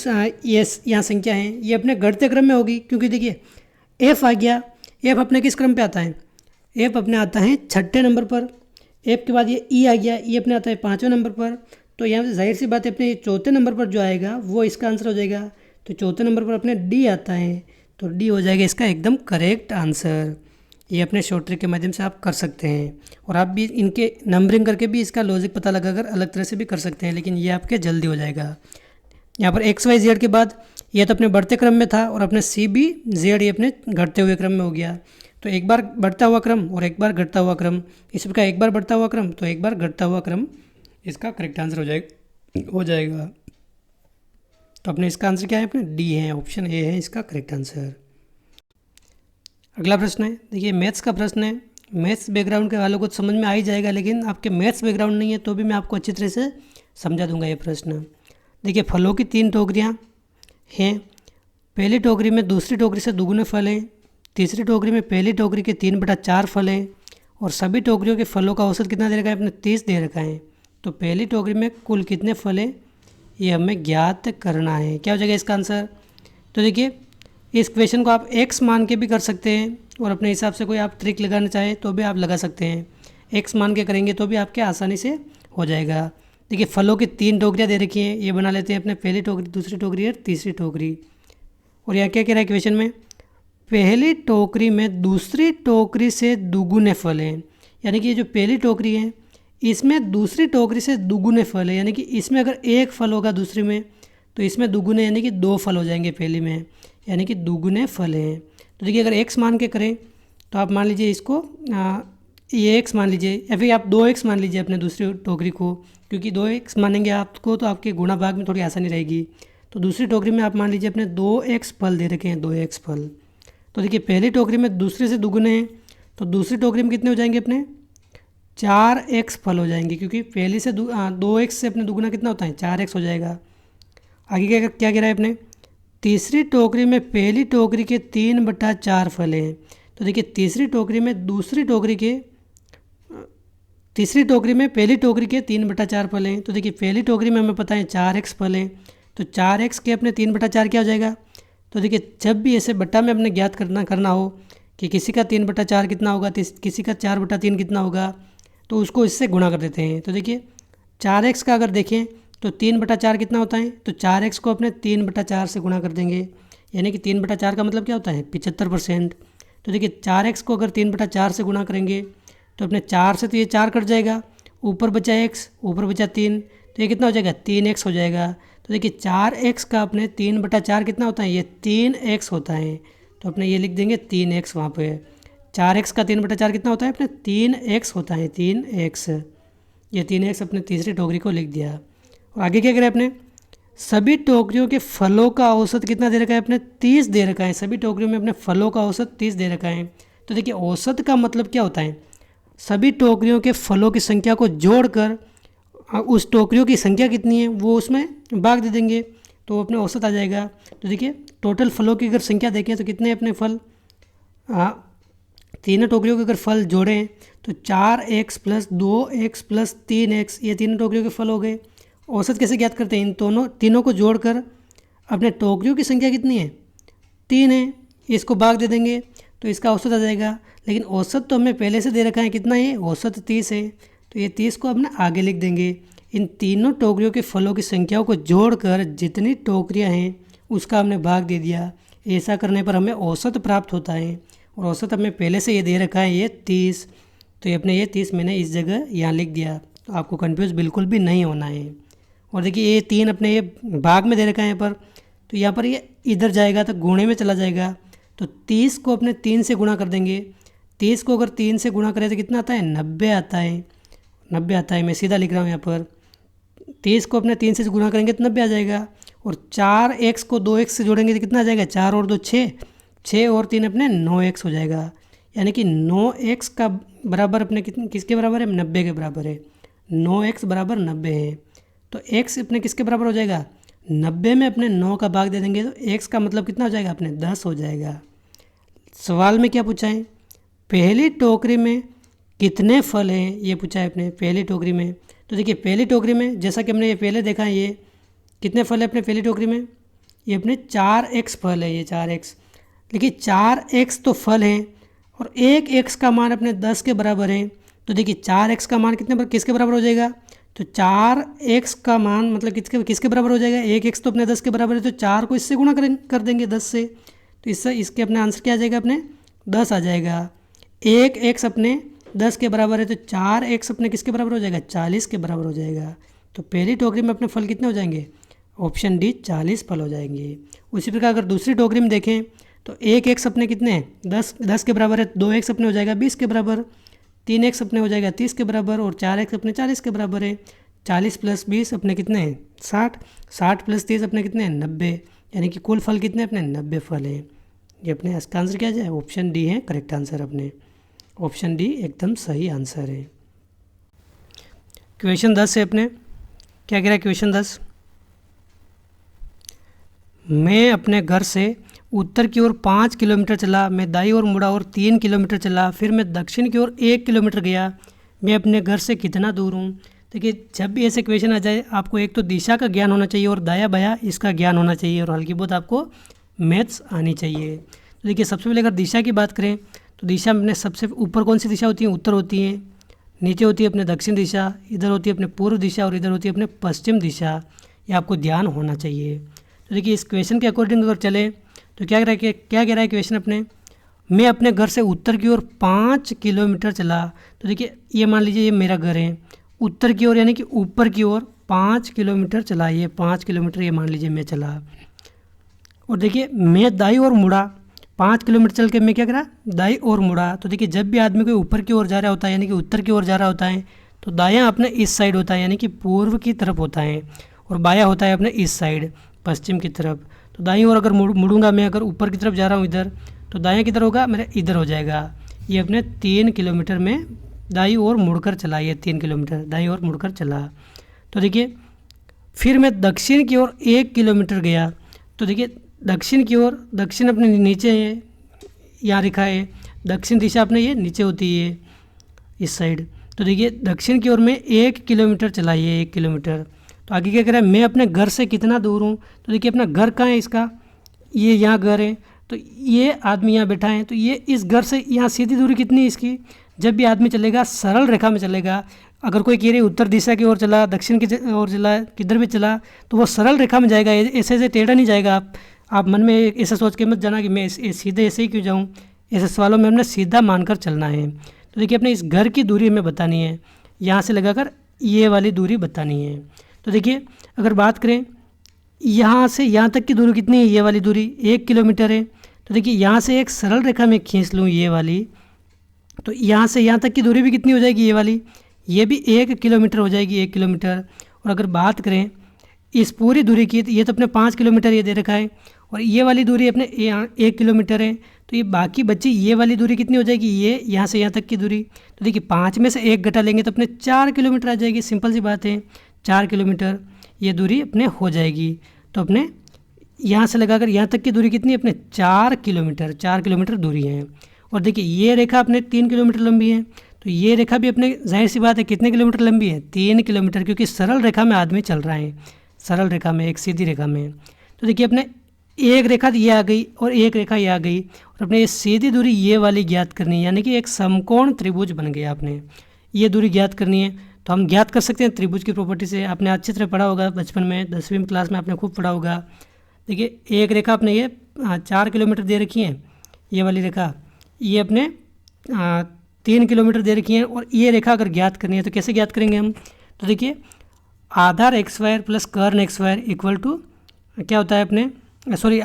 ये यहाँ संख्या है ये अपने घटते क्रम में होगी, क्योंकि देखिए F आ गया। F अपने किस क्रम पे आता है, F अपने आता है 6ठे नंबर पर। F के बाद ये E आ गया, E अपने आता है 5वें नंबर पर। तो यहाँ से जाहिर सी बात है अपने 4थे नंबर पर जो आएगा वो इसका आंसर हो जाएगा। तो 4थे नंबर पर अपने D आता है, तो D हो जाएगा इसका एकदम करेक्ट आंसर। ये अपने शॉर्ट ट्रिक के माध्यम से आप कर सकते हैं, और आप भी इनके नंबरिंग करके भी इसका लॉजिक पता लगाकर अलग तरह से भी कर सकते हैं, लेकिन ये आपके जल्दी हो जाएगा। यहाँ पर XYZ के बाद ये तो अपने बढ़ते क्रम में था और अपने CBZ ये अपने घटते हुए क्रम में हो गया। तो एक बार बढ़ता हुआ क्रम और एक बार घटता हुआ क्रम, इस प्रकार एक बार बढ़ता हुआ क्रम तो एक बार घटता हुआ क्रम, इसका करेक्ट आंसर हो जाएगा। तो अपने इसका आंसर क्या है, अपने D है, ऑप्शन A है इसका करेक्ट आंसर। अगला प्रश्न है, देखिए मैथ्स का प्रश्न है। मैथ्स बैकग्राउंड के वालों को तो समझ में आ ही जाएगा, लेकिन आपके मैथ्स बैकग्राउंड नहीं है तो भी मैं आपको अच्छी तरह से समझा दूंगा ये प्रश्न। देखिए फलों की 3 टोकरियाँ हैं, पहली टोकरी में दूसरी टोकरी से दुगुने फल हैं, तीसरी टोकरी में पहली टोकरी के 3/4 फल हैं, और सभी टोकरियों के फलों का औसत कितना दे रखा है, अपने 30 दे रखा है। तो पहली टोकरी में कुल कितने फल हैं ये हमें ज्ञात करना है। क्या हो जाएगा इसका आंसर। तो देखिए इस क्वेश्चन को आप x मान के भी कर सकते हैं, और अपने हिसाब से कोई आप ट्रिक लगाना चाहें तो भी आप लगा सकते हैं। x मान के करेंगे तो भी आपके आसानी से हो जाएगा। देखिए फलों की 3 टोकरियाँ दे रखी हैं, ये बना लेते हैं अपने पहली टोकरी, दूसरी टोकरी और तीसरी टोकरी। और यहाँ क्या कह रहा है क्वेश्चन में, पहली टोकरी में दूसरी टोकरी से दुगुने फल हैं। यानी कि ये जो पहली टोकरी है इसमें दूसरी टोकरी से दुगुने फल है, यानी कि इसमें अगर एक फल होगा दूसरी में तो इसमें दुगुने यानी कि 2 फल हो जाएंगे पहली में, यानी कि दुगुने फल हैं। तो देखिए अगर x मान के करें तो आप मान लीजिए इसको ये x मान लीजिए, या फिर आप 2x मान लीजिए अपने दूसरी टोकरी को, क्योंकि 2x मानेंगे आपको तो आपके गुणा भाग में थोड़ी आसानी रहेगी। तो दूसरी टोकरी में आप मान लीजिए अपने 2x फल दे रखे हैं, 2x फल। तो देखिए पहली टोकरी में दूसरे से दुगुने हैं, तो दूसरी टोकरी में कितने हो जाएंगे अपने 4x फल हो जाएंगे, क्योंकि पहली से 2x से अपने दुगुना कितना होता है 4x हो जाएगा। आगे क्या कह रहा है अपने, तीसरी टोकरी में पहली टोकरी के 3/4 फल हैं। तो देखिए तीसरी टोकरी में पहली टोकरी के 3/4 फल हैं। तो देखिए पहली टोकरी में हमें पता है 4x फल हैं, तो 4x के अपने 3/4 क्या हो जाएगा। तो देखिए जब भी ऐसे बट्टा में अपने ज्ञात करना हो कि किसी का 3/4 कितना होगा, किसी का 4/3 कितना होगा, तो उसको इससे गुणा कर देते हैं। तो देखिए 4x का अगर देखें तो 3/4 कितना होता है, तो 4x को अपने 3/4 से गुणा कर देंगे, यानी कि 3/4 का मतलब क्या होता है 75%। तो देखिए 4x को अगर 3/4 से गुणा करेंगे तो अपने 4 से तो ये 4 कट जाएगा, ऊपर बचा x, ऊपर बचा 3, तो ये कितना हो जाएगा 3x हो जाएगा। तो देखिए 4x का अपने 3/4 कितना होता है, ये 3x होता है। तो अपने ये लिख देंगे 3x वहाँ पे। 4x का 3/4 कितना होता है अपने 3x होता है, 3x। ये 3x अपने तीसरी टोकरी को लिख दिया। और आगे क्या करें अपने, सभी टोकरियों के फलों का औसत कितना दे रखा है अपने 30 दे रखा है। सभी टोकरियों में अपने फलों का औसत 30 दे रखा है। तो देखिए औसत का मतलब क्या होता है, सभी टोकरियों के फलों की संख्या को जोड़कर उस टोकरियों की संख्या कितनी है वो उसमें भाग दे देंगे तो अपने औसत आ जाएगा। तो देखिए टोटल फलों की अगर संख्या देखें तो कितने अपने फल, तीनों टोकरियों के अगर फल जोड़ें तो 4x + 2x + 3x, ये तीनों टोकरियों के फल हो गए। औसत कैसे ज्ञात करते हैं, इन तीनों को जोड़कर अपने टोकरियों की संख्या कितनी है 3 है, इसको भाग दे देंगे तो इसका औसत आ जाएगा। लेकिन औसत तो हमें पहले से दे रखा है, कितना है औसत 30 है, तो ये 30 को अपने आगे लिख देंगे। इन तीनों टोकरियों के फलों की संख्याओं को जोड़कर जितनी टोकरियां हैं उसका हमने भाग दे दिया। ऐसा करने पर हमें औसत प्राप्त होता है, और औसत हमें पहले से ये दे रखा है ये 30, तो ये अपने ये 30 मैंने इस जगह यहाँ लिख दिया। तो आपको कंफ्यूज बिल्कुल भी नहीं होना है। और देखिए ये 3 अपने ये भाग में दे रखा है यहाँ पर, तो यहाँ पर ये इधर जाएगा तो गुणे में चला जाएगा, तो 30 को अपने 3 से गुणा कर देंगे। 30 को अगर 3 से गुणा करें तो कितना आता है 90 आता है, 90 आता है। मैं सीधा लिख रहा हूँ यहाँ पर, 30 को अपने 3 से गुणा करेंगे तो 90 आ जाएगा। और 4x को 2x से जोड़ेंगे तो कितना आ जाएगा, 4 और 2 6, 6 और 3 अपने 9x हो जाएगा। यानी कि 9x का बराबर अपने किसके बराबर है 90 के बराबर है। 9x बराबर 90 है, तो x अपने किसके बराबर हो जाएगा 90 में अपने 9 का भाग दे देंगे तो x का मतलब कितना हो जाएगा अपने 10 हो जाएगा। सवाल में क्या पूछा है, पहली टोकरी में कितने फल हैं ये पूछा है अपने पहली टोकरी में। तो देखिए पहली टोकरी में जैसा कि हमने ये पहले देखा है, ये कितने फल है अपने पहली टोकरी में, ये अपने 4x फल है, ये 4x। देखिए 4x तो फल हैं और 1x का मान अपने 10 के बराबर है। तो देखिए 4x का मान किसके बराबर हो जाएगा, तो 4x का मान मतलब किसके बराबर हो जाएगा, 1x तो अपने 10 के बराबर है, तो 4 को इससे गुणा कर देंगे 10 से, तो इससे इसके अपने आंसर क्या आ जाएगा अपने 10 आ जाएगा। 1x अपने 10 के बराबर है तो 4x अपने किसके बराबर हो जाएगा 40 के बराबर हो जाएगा। तो पहली टोकरी में अपने फल कितने हो जाएंगे, ऑप्शन डी 40 फल हो जाएंगे। उसी प्रकार अगर दूसरी टोकरी में देखें तो 1x अपने कितने हैं 10 के बराबर है, 2x अपने हो जाएगा 20 के बराबर, 3x अपने हो जाएगा 30 के बराबर और 4x अपने 40 के बराबर है। 40 + 20 अपने कितने हैं 60, 60 + 30 अपने कितने हैं 90, यानी कि कुल फल कितने अपने 90 फल हैं। ये अपने इसका आंसर क्या जाए, ऑप्शन डी है करेक्ट आंसर। अपने ऑप्शन डी एकदम सही आंसर है। क्वेश्चन 10 है अपने, क्या कह रहा है क्वेश्चन 10, मैं अपने घर से उत्तर की ओर 5 किलोमीटर चला, मैं दाईं ओर मुड़ा और 3 किलोमीटर चला, फिर मैं दक्षिण की ओर 1 किलोमीटर गया, मैं अपने घर से कितना दूर हूँ। देखिए जब भी ऐसे क्वेश्चन आ जाए आपको एक तो दिशा का ज्ञान होना चाहिए और दाया बाया इसका ज्ञान होना चाहिए और हल्की बहुत आपको मैथ्स आनी चाहिए। तो देखिए सबसे पहले अगर दिशा की बात करें तो दिशा में सबसे ऊपर कौन सी दिशा होती है, उत्तर होती है, नीचे होती है अपने दक्षिण दिशा, इधर होती है अपने पूर्व दिशा और इधर होती है अपने पश्चिम दिशा। ये आपको ध्यान होना चाहिए। तो देखिए इस क्वेश्चन के अकॉर्डिंग अगर चले तो क्या कह रहा है क्वेश्चन अपने, मैं अपने घर से उत्तर की ओर 5 किलोमीटर चला। तो देखिए ये मान लीजिए ये मेरा घर है, उत्तर की ओर यानी कि ऊपर की ओर 5 किलोमीटर चला, ये 5 किलोमीटर ये मान लीजिए मैं चला। और देखिए मैं दाई ओर मुड़ा, 5 किलोमीटर चल के मैं क्या करा, दाई ओर मुड़ा। तो देखिए जब भी आदमी कोई ऊपर की ओर जा रहा होता है यानी कि उत्तर की ओर जा रहा होता है तो दायां अपने इस साइड होता है यानी कि पूर्व की तरफ होता है, और बायां होता है अपने इस साइड पश्चिम की तरफ। तो दाईं ओर अगर मुड़ूंगा मैं, अगर ऊपर की तरफ जा रहा हूँ इधर, तो दायां किधर होगा, मेरा इधर हो जाएगा। ये अपने 3 किलोमीटर में दाईं ओर मुड़कर चला, ये 3 किलोमीटर दाईं ओर मुड़कर चला। तो देखिए फिर मैं दक्षिण की ओर 1 किलोमीटर गया। तो देखिए दक्षिण की ओर, दक्षिण अपने नीचे है, यहाँ लिखा है दक्षिण दिशा अपने ये नीचे होती है इस साइड। तो देखिए दक्षिण की ओर में 1 किलोमीटर चला, ये 1 किलोमीटर। तो आगे क्या कह रहा है, मैं अपने घर से कितना दूर हूँ। तो देखिए अपना घर कहाँ है इसका, ये यहाँ घर है, तो ये आदमी यहाँ बैठा है, तो ये इस घर से यहाँ सीधी दूरी कितनी है इसकी। जब भी आदमी चलेगा सरल रेखा में चलेगा। अगर कोई कह रही उत्तर दिशा की ओर चला, दक्षिण की ओर चला, किधर भी चला तो वो सरल रेखा में जाएगा, ऐसे ऐसे टेढ़ा नहीं जाएगा। आप मन में ऐसा सोच के मत जाना कि मैं सीधे ऐसे ही क्यों जाऊँ, ऐसे सवालों में हमने सीधा मानकर चलना है। तो देखिए अपने इस घर की दूरी हमें बतानी है, यहाँ से लगाकर ये वाली दूरी बतानी है। तो देखिए अगर बात करें यहाँ से यहाँ तक की दूरी कितनी है, ये वाली दूरी 1 किलोमीटर है। तो देखिए यहाँ से एक सरल रेखा में खींच लूँ ये वाली, तो यहाँ से यहाँ तक की दूरी भी कितनी हो जाएगी, ये वाली, ये भी 1 किलोमीटर हो जाएगी, 1 किलोमीटर। और अगर बात करें इस पूरी दूरी की, तो ये तो अपने 5 किलोमीटर ये दे रखा है, और ये वाली दूरी अपने 1 किलोमीटर है। तो ये बाकी बची ये वाली दूरी कितनी हो जाएगी, ये यहाँ से यहाँ तक की दूरी। तो देखिए 5 में से 1 घटा लेंगे तो अपने 4 किलोमीटर आ जाएगी, सिंपल सी बात है, 4 किलोमीटर ये दूरी अपने हो जाएगी। तो अपने यहाँ से लगाकर यहाँ तक की दूरी कितनी, अपने 4 किलोमीटर, 4 किलोमीटर दूरी है। और देखिए ये रेखा अपने 3 किलोमीटर लंबी है, तो ये रेखा भी अपने जाहिर सी बात है कितने किलोमीटर लंबी है, 3 किलोमीटर, क्योंकि सरल रेखा में आदमी चल रहा है, सरल रेखा में, एक सीधी रेखा में। तो देखिए अपने एक रेखा ये आ गई और एक रेखा ये आ गई, और अपने ये सीधी दूरी ये वाली ज्ञात करनी है, यानी कि एक समकोण त्रिभुज बन गया। आपने ये दूरी ज्ञात करनी है, तो हम ज्ञात कर सकते हैं त्रिभुज की प्रॉपर्टी से। आपने अच्छी तरह पढ़ा होगा बचपन में, 10वीं क्लास में आपने खूब पढ़ा होगा। देखिए एक रेखा अपने ये 4 किलोमीटर दे रखी है, ये वाली रेखा, ये अपने 3 किलोमीटर दे रखी है, और ये रेखा अगर ज्ञात करनी है तो कैसे ज्ञात करेंगे हम। तो देखिए आधार एक्स स्क्वायर प्लस कर्न एक्स स्क्वायर इक्वल टू क्या होता है अपने, सॉरी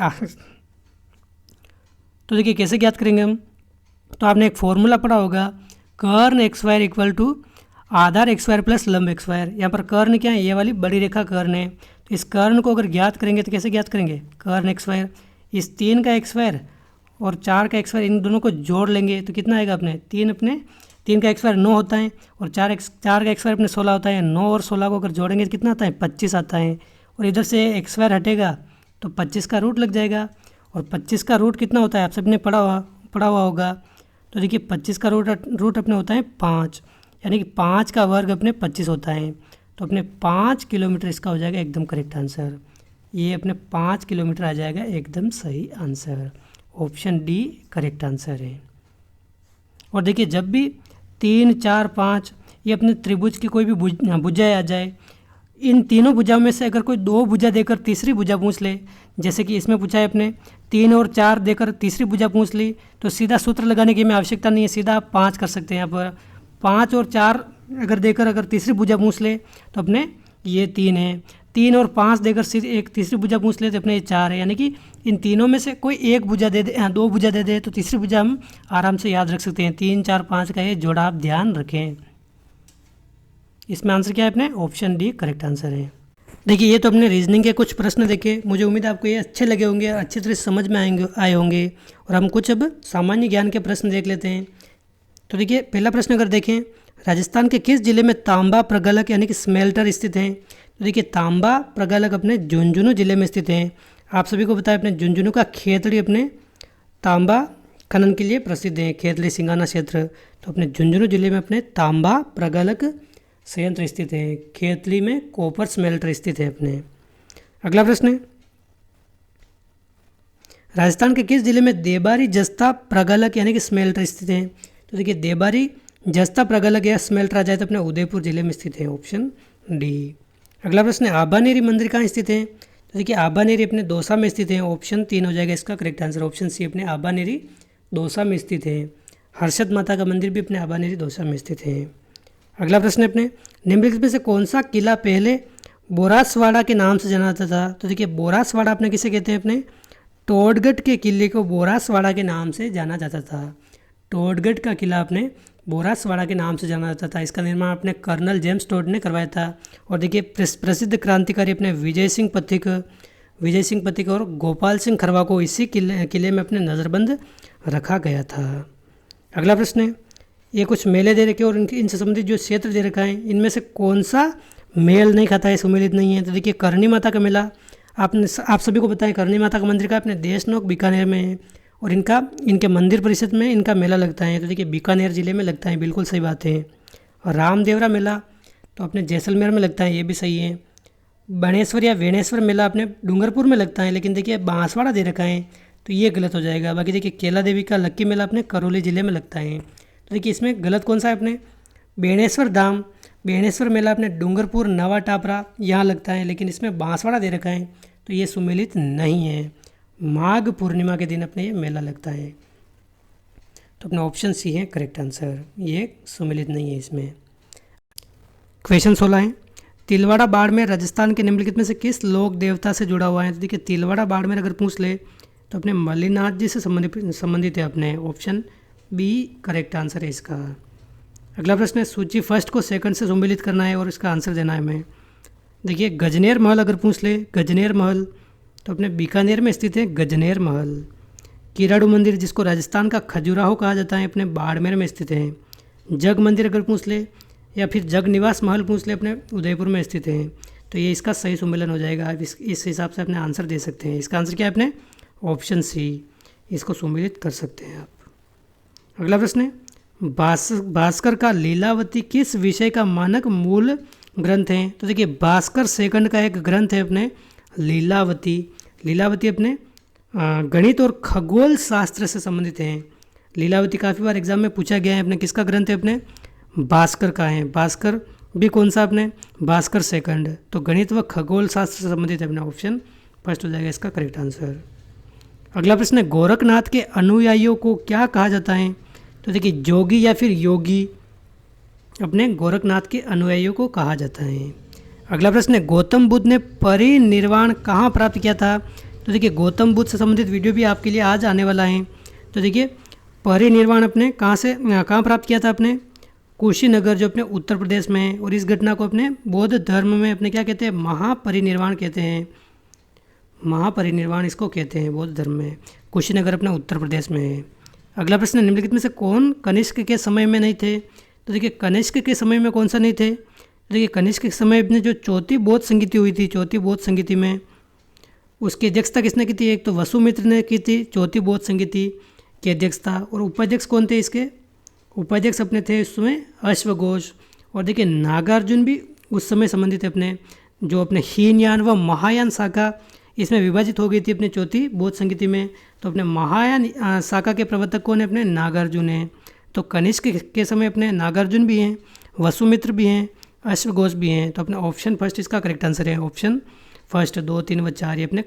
तो देखिए कैसे ज्ञात करेंगे हम। तो आपने एक फॉर्मूला पढ़ा होगा, कर्न एक्स स्क्वायर इक्वल टू आधार एक्स स्क्वायर प्लस लंब एक्स स्क्वायर। यहाँ पर कर्ण क्या है, ये वाली बड़ी रेखा कर्ण है, तो इस कर्ण को अगर ज्ञात करेंगे तो कैसे ज्ञात करेंगे, कर्ण एक्स स्क्वायर, इस 3 का एक्स स्क्वायर और 4 का एक्स स्क्वायर, इन दोनों को जोड़ लेंगे तो कितना आएगा अपने 3 का एक्स स्क्वायर 9 होता है, और 4 का एक्स स्क्वायर अपने 16 होता है। 9 और 16 को अगर जोड़ेंगे तो कितना आता है, 25 आता है, और इधर से एक्स स्क्वायर हटेगा तो 25 का रूट लग जाएगा, और 25 का रूट कितना होता है आप सबने पढ़ा हुआ होगा। तो देखिए 25 का रूट अपने होता है 5, यानी कि 5 का वर्ग अपने 25 होता है। तो अपने 5 किलोमीटर इसका हो जाएगा एकदम करेक्ट आंसर, ये अपने 5 किलोमीटर आ जाएगा एकदम सही answer, option D correct answer है। और देखिए जब भी 3, 4, 5 ये अपने त्रिभुज की कोई भी भुजा आ जाए, इन तीनों भुजाओं में से अगर कोई 2 भुजा देकर तीसरी भुजा पूछ ले, जैसे कि इसमें पूछा है अपने 3 और 4 देकर तीसरी भुजा पूछ ली, तो सीधा सूत्र लगाने की हमें आवश्यकता नहीं है, सीधा आप 5 कर सकते हैं। यहाँ पर 5 और 4 अगर देकर अगर तीसरी भुजा पूछ ले तो अपने ये 3 है, 3 और 5 देकर एक तीसरी भुजा पूछ ले तो अपने ये 4 है, यानी कि इन तीनों में से कोई एक भुजा दे दे, 2 भुजा दे दे तो तीसरी भुजा हम आराम से याद रख सकते हैं। 3, 4, 5 का ये जोड़ा आप ध्यान रखें। इसमें आंसर क्या है अपने, ऑप्शन डी करेक्ट आंसर है। देखिए ये तो अपने रीजनिंग के कुछ प्रश्न देखे, मुझे उम्मीद है आपको ये अच्छे लगे होंगे, अच्छी तरह समझ में आए होंगे। और हम कुछ अब सामान्य ज्ञान के प्रश्न देख लेते हैं। तो देखिए पहला प्रश्न अगर देखें, राजस्थान के किस जिले में तांबा प्रगलक यानी कि स्मेल्टर स्थित है। तो देखिए तांबा प्रगलक अपने झुंझुनू जिले में स्थित है। आप सभी को पता है अपने झुंझुनू का खेतड़ी अपने तांबा खनन के लिए प्रसिद्ध है, खेतड़ी सिंगाना क्षेत्र। तो अपने झुंझुनू जिले में अपने तांबा प्रगलक संयंत्र स्थित है, खेतड़ी में कॉपर स्मेल्टर स्थित है अपने। अगला प्रश्न है, राजस्थान के किस जिले में देबारी जस्ता प्रगलक यानी कि स्मेल्टर स्थित है। तो देखिए देबारी जस्ता प्रगलक या स्मेल्ट राजा है तो अपने उदयपुर जिले में स्थित है, ऑप्शन डी। अगला प्रश्न है आबानेरी मंदिर कहाँ स्थित है? तो देखिए आबानेरी अपने दौसा में स्थित है, ऑप्शन 3 हो जाएगा इसका करेक्ट आंसर, ऑप्शन सी अपने आबानेरी दौसा में स्थित है। हर्षद माता का मंदिर भी अपने आबानेरी दौसा में स्थित है। अगला प्रश्न है अपने निम्नलिखित में से कौन सा किला पहले बोरासवाड़ा के नाम से जाना जाता था? तो देखिए बोरासवाड़ा अपने किसे कहते हैं? अपने टोडगढ़ के किले को बोरासवाड़ा के नाम से जाना जाता था। टोडगढ़ का किला अपने बोरासवाड़ा के नाम से जाना जाता था। इसका निर्माण अपने कर्नल जेम्स टोड ने करवाया था। और देखिए प्रसिद्ध क्रांतिकारी अपने विजय सिंह पथिक और गोपाल सिंह खरवा को इसी किले में अपने नज़रबंद रखा गया था। अगला प्रश्न है ये कुछ मेले दे रखे और इनसे संबंधित जो क्षेत्र दे रखा है इनमें से कौन सा मेल नहीं खाता है, सम्मिलित नहीं है? तो देखिए करणी माता का मेला आप सभी को पता है, करणी माता का मंदिर का अपने देशनोक बीकानेर में है और इनके मंदिर परिषद में इनका मेला लगता है। तो देखिए बीकानेर जिले में लगता है, बिल्कुल सही बात है। और रामदेवरा मेला तो अपने जैसलमेर में लगता है, ये भी सही है। बाणेश्वर या वेणेश्वर मेला अपने डूंगरपुर में लगता है, लेकिन देखिए बांसवाड़ा दे रखा है तो ये गलत हो जाएगा। बाकी देखिए केला देवी का लक्की मेला अपने करौली जिले में लगता है। तो देखिए इसमें गलत कौन सा है? अपने बेणेश्वर मेला अपने डूंगरपुर नवा टापरा यहाँ लगता है, लेकिन इसमें बांसवाड़ा दे रखा है तो ये सुमेलित नहीं है। माघ पूर्णिमा के दिन अपने ये मेला लगता है। तो अपना ऑप्शन सी है करेक्ट आंसर, ये सुमेलित नहीं है इसमें। क्वेश्चन 16 है तिलवाड़ा बाड़मेर राजस्थान के निम्नलिखित में से किस लोक देवता से जुड़ा हुआ है? तो देखिए तिलवाड़ा बाड़मेर अगर पूछ ले तो अपने मल्लीनाथ जी से संबंधित है अपने, ऑप्शन बी करेक्ट आंसर है इसका। अगला प्रश्न है सूची फर्स्ट को सेकंड से सम्मिलित करना है और इसका आंसर देना है हमें। देखिए गजनेर महल अगर पूछ ले, गजनेर महल तो अपने बीकानेर में स्थित है गजनेर महल। किराड़ू मंदिर जिसको राजस्थान का खजुराहो कहा जाता है अपने बाड़मेर में स्थित है। जग मंदिर अगर पूछ ले या फिर जग निवास महल पूछ ले अपने उदयपुर में स्थित है। तो ये इसका सही सम्मेलन हो जाएगा। आप इस हिसाब से अपने आंसर दे सकते हैं। इसका आंसर क्या है? अपने ऑप्शन सी, इसको सम्मिलित कर सकते हैं आप। अगला प्रश्न है भास्कर का लीलावती किस विषय का मानक मूल ग्रंथ है? तो देखिए भास्कर सेकंड का एक ग्रंथ है अपने लीलावती अपने गणित और खगोल शास्त्र से संबंधित है। लीलावती काफ़ी बार एग्जाम में पूछा गया है। अपने किसका ग्रंथ है? अपने भास्कर का है। भास्कर भी कौन सा? अपने भास्कर सेकंड। तो गणित व खगोल शास्त्र से संबंधित है अपना, ऑप्शन फर्स्ट हो जाएगा इसका करेक्ट आंसर। अगला प्रश्न है गोरखनाथ के अनुयायियों को क्या कहा जाता है? तो देखिए जोगी या फिर योगी अपने गोरखनाथ के अनुयायियों को कहा जाता है। अगला प्रश्न है गौतम बुद्ध ने परिनिर्वाण कहाँ प्राप्त किया था? तो देखिए गौतम बुद्ध से संबंधित वीडियो भी आपके लिए आज आने वाला है। तो देखिए परिनिर्वाण अपने कहाँ प्राप्त किया था? अपने कुशीनगर जो अपने उत्तर प्रदेश में है। और इस घटना को अपने बौद्ध धर्म में अपने क्या कहते हैं? महापरिनिर्वाण कहते हैं। महापरिनिर्वाण इसको कहते हैं बौद्ध धर्म में। कुशीनगर अपने उत्तर प्रदेश में है। अगला प्रश्न निम्नलिखित में से कौन कनिष्क के समय में नहीं थे? तो देखिए कनिष्क के समय में कौन सा नहीं थे? देखिए कनिष्क के समय में जो चौथी बौद्ध संगीति हुई थी, चौथी बौद्ध संगीति में उसकी अध्यक्षता किसने की थी? एक तो वसुमित्र ने की थी चौथी बौद्ध संगीति की अध्यक्षता। और उपाध्यक्ष कौन थे इसके? उपाध्यक्ष अपने थे उस समय अश्वघोष। और देखिए नागार्जुन भी उस समय संबंधित है अपने, जो अपने हीनयान व महायान शाखा इसमें विभाजित हो गई थी अपने चौथी बौद्ध संगीति में। तो अपने महायान शाखा के प्रवर्तक कौन है? अपने नागार्जुन हैं। तो कनिष्क के समय अपने नागार्जुन भी हैं, वसुमित्र भी हैं, अश्वघोष भी हैं। तो अपने ऑप्शन फर्स्ट इसका करेक्ट आंसर है, ऑप्शन फर्स्ट। 2, 3 व 4 ये अपने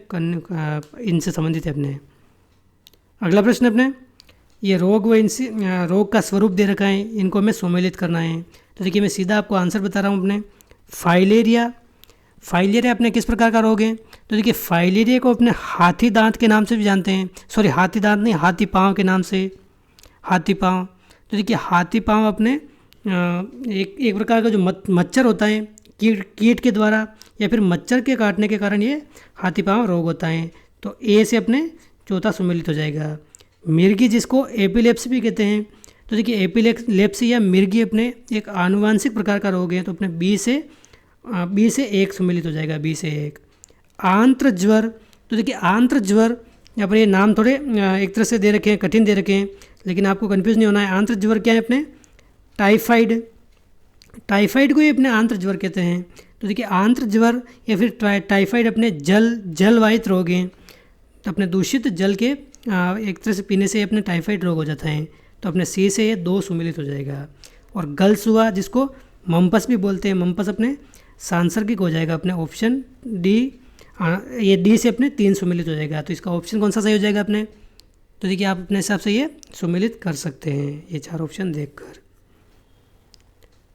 इनसे संबंधित है अपने। अगला प्रश्न अपने ये रोग व इनसे रोग का स्वरूप दे रखा है, इनको हमें सम्मिलित करना है। तो देखिए मैं सीधा आपको आंसर बता रहा हूँ अपने। फाइलेरिया अपने किस प्रकार का रोग है? तो देखिए फाइलेरिया को अपने हाथी दांत के नाम से भी जानते हैं। सॉरी हाथी दांत नहीं, हाथी पाँव के नाम से, हाथी पाँव। तो देखिए हाथी पाँव अपने एक प्रकार का जो मच्छर होता है कीट के द्वारा या फिर मच्छर के काटने के कारण ये हाथी पाँव रोग होता है। तो ए से अपने चौथा सम्मिलित हो जाएगा। मिर्गी जिसको एपिलेप्सी भी कहते हैं। तो देखिए एपिलेप्सी या मिर्गी अपने एक आनुवांशिक प्रकार का रोग है। तो अपने बी से 1 सम्मिलित हो जाएगा, बी से 1। आंत्र ज्वर, तो देखिए आंत्र ज्वर यहाँ पर ये नाम थोड़े एक तरह से दे रखे हैं, कठिन दे रखे हैं, लेकिन आपको कंफ्यूज नहीं होना है। आंत्र ज्वर क्या है? अपने टाइफाइड को ही अपने आंत्र ज्वर कहते हैं। तो देखिए आंत्र ज्वर या फिर टाइफाइड अपने जलवाहित रोग हैं। तो अपने दूषित जल के एक तरह से पीने से अपने टाइफाइड रोग हो जाता है। तो अपने सी से ये 2 सम्मिलित हो जाएगा। और गर्ल्स हुआ जिसको मम्पस भी बोलते हैं, मम्पस अपने सांसर्गिक हो जाएगा अपने ऑप्शन डी। ये डी से अपने 3 सुमेलित हो जाएगा, तो इसका ऑप्शन कौन सा सही हो जाएगा अपने, तो देखिए आप अपने हिसाब से ये सुमेलित कर सकते हैं ये 4 ऑप्शन देखकर।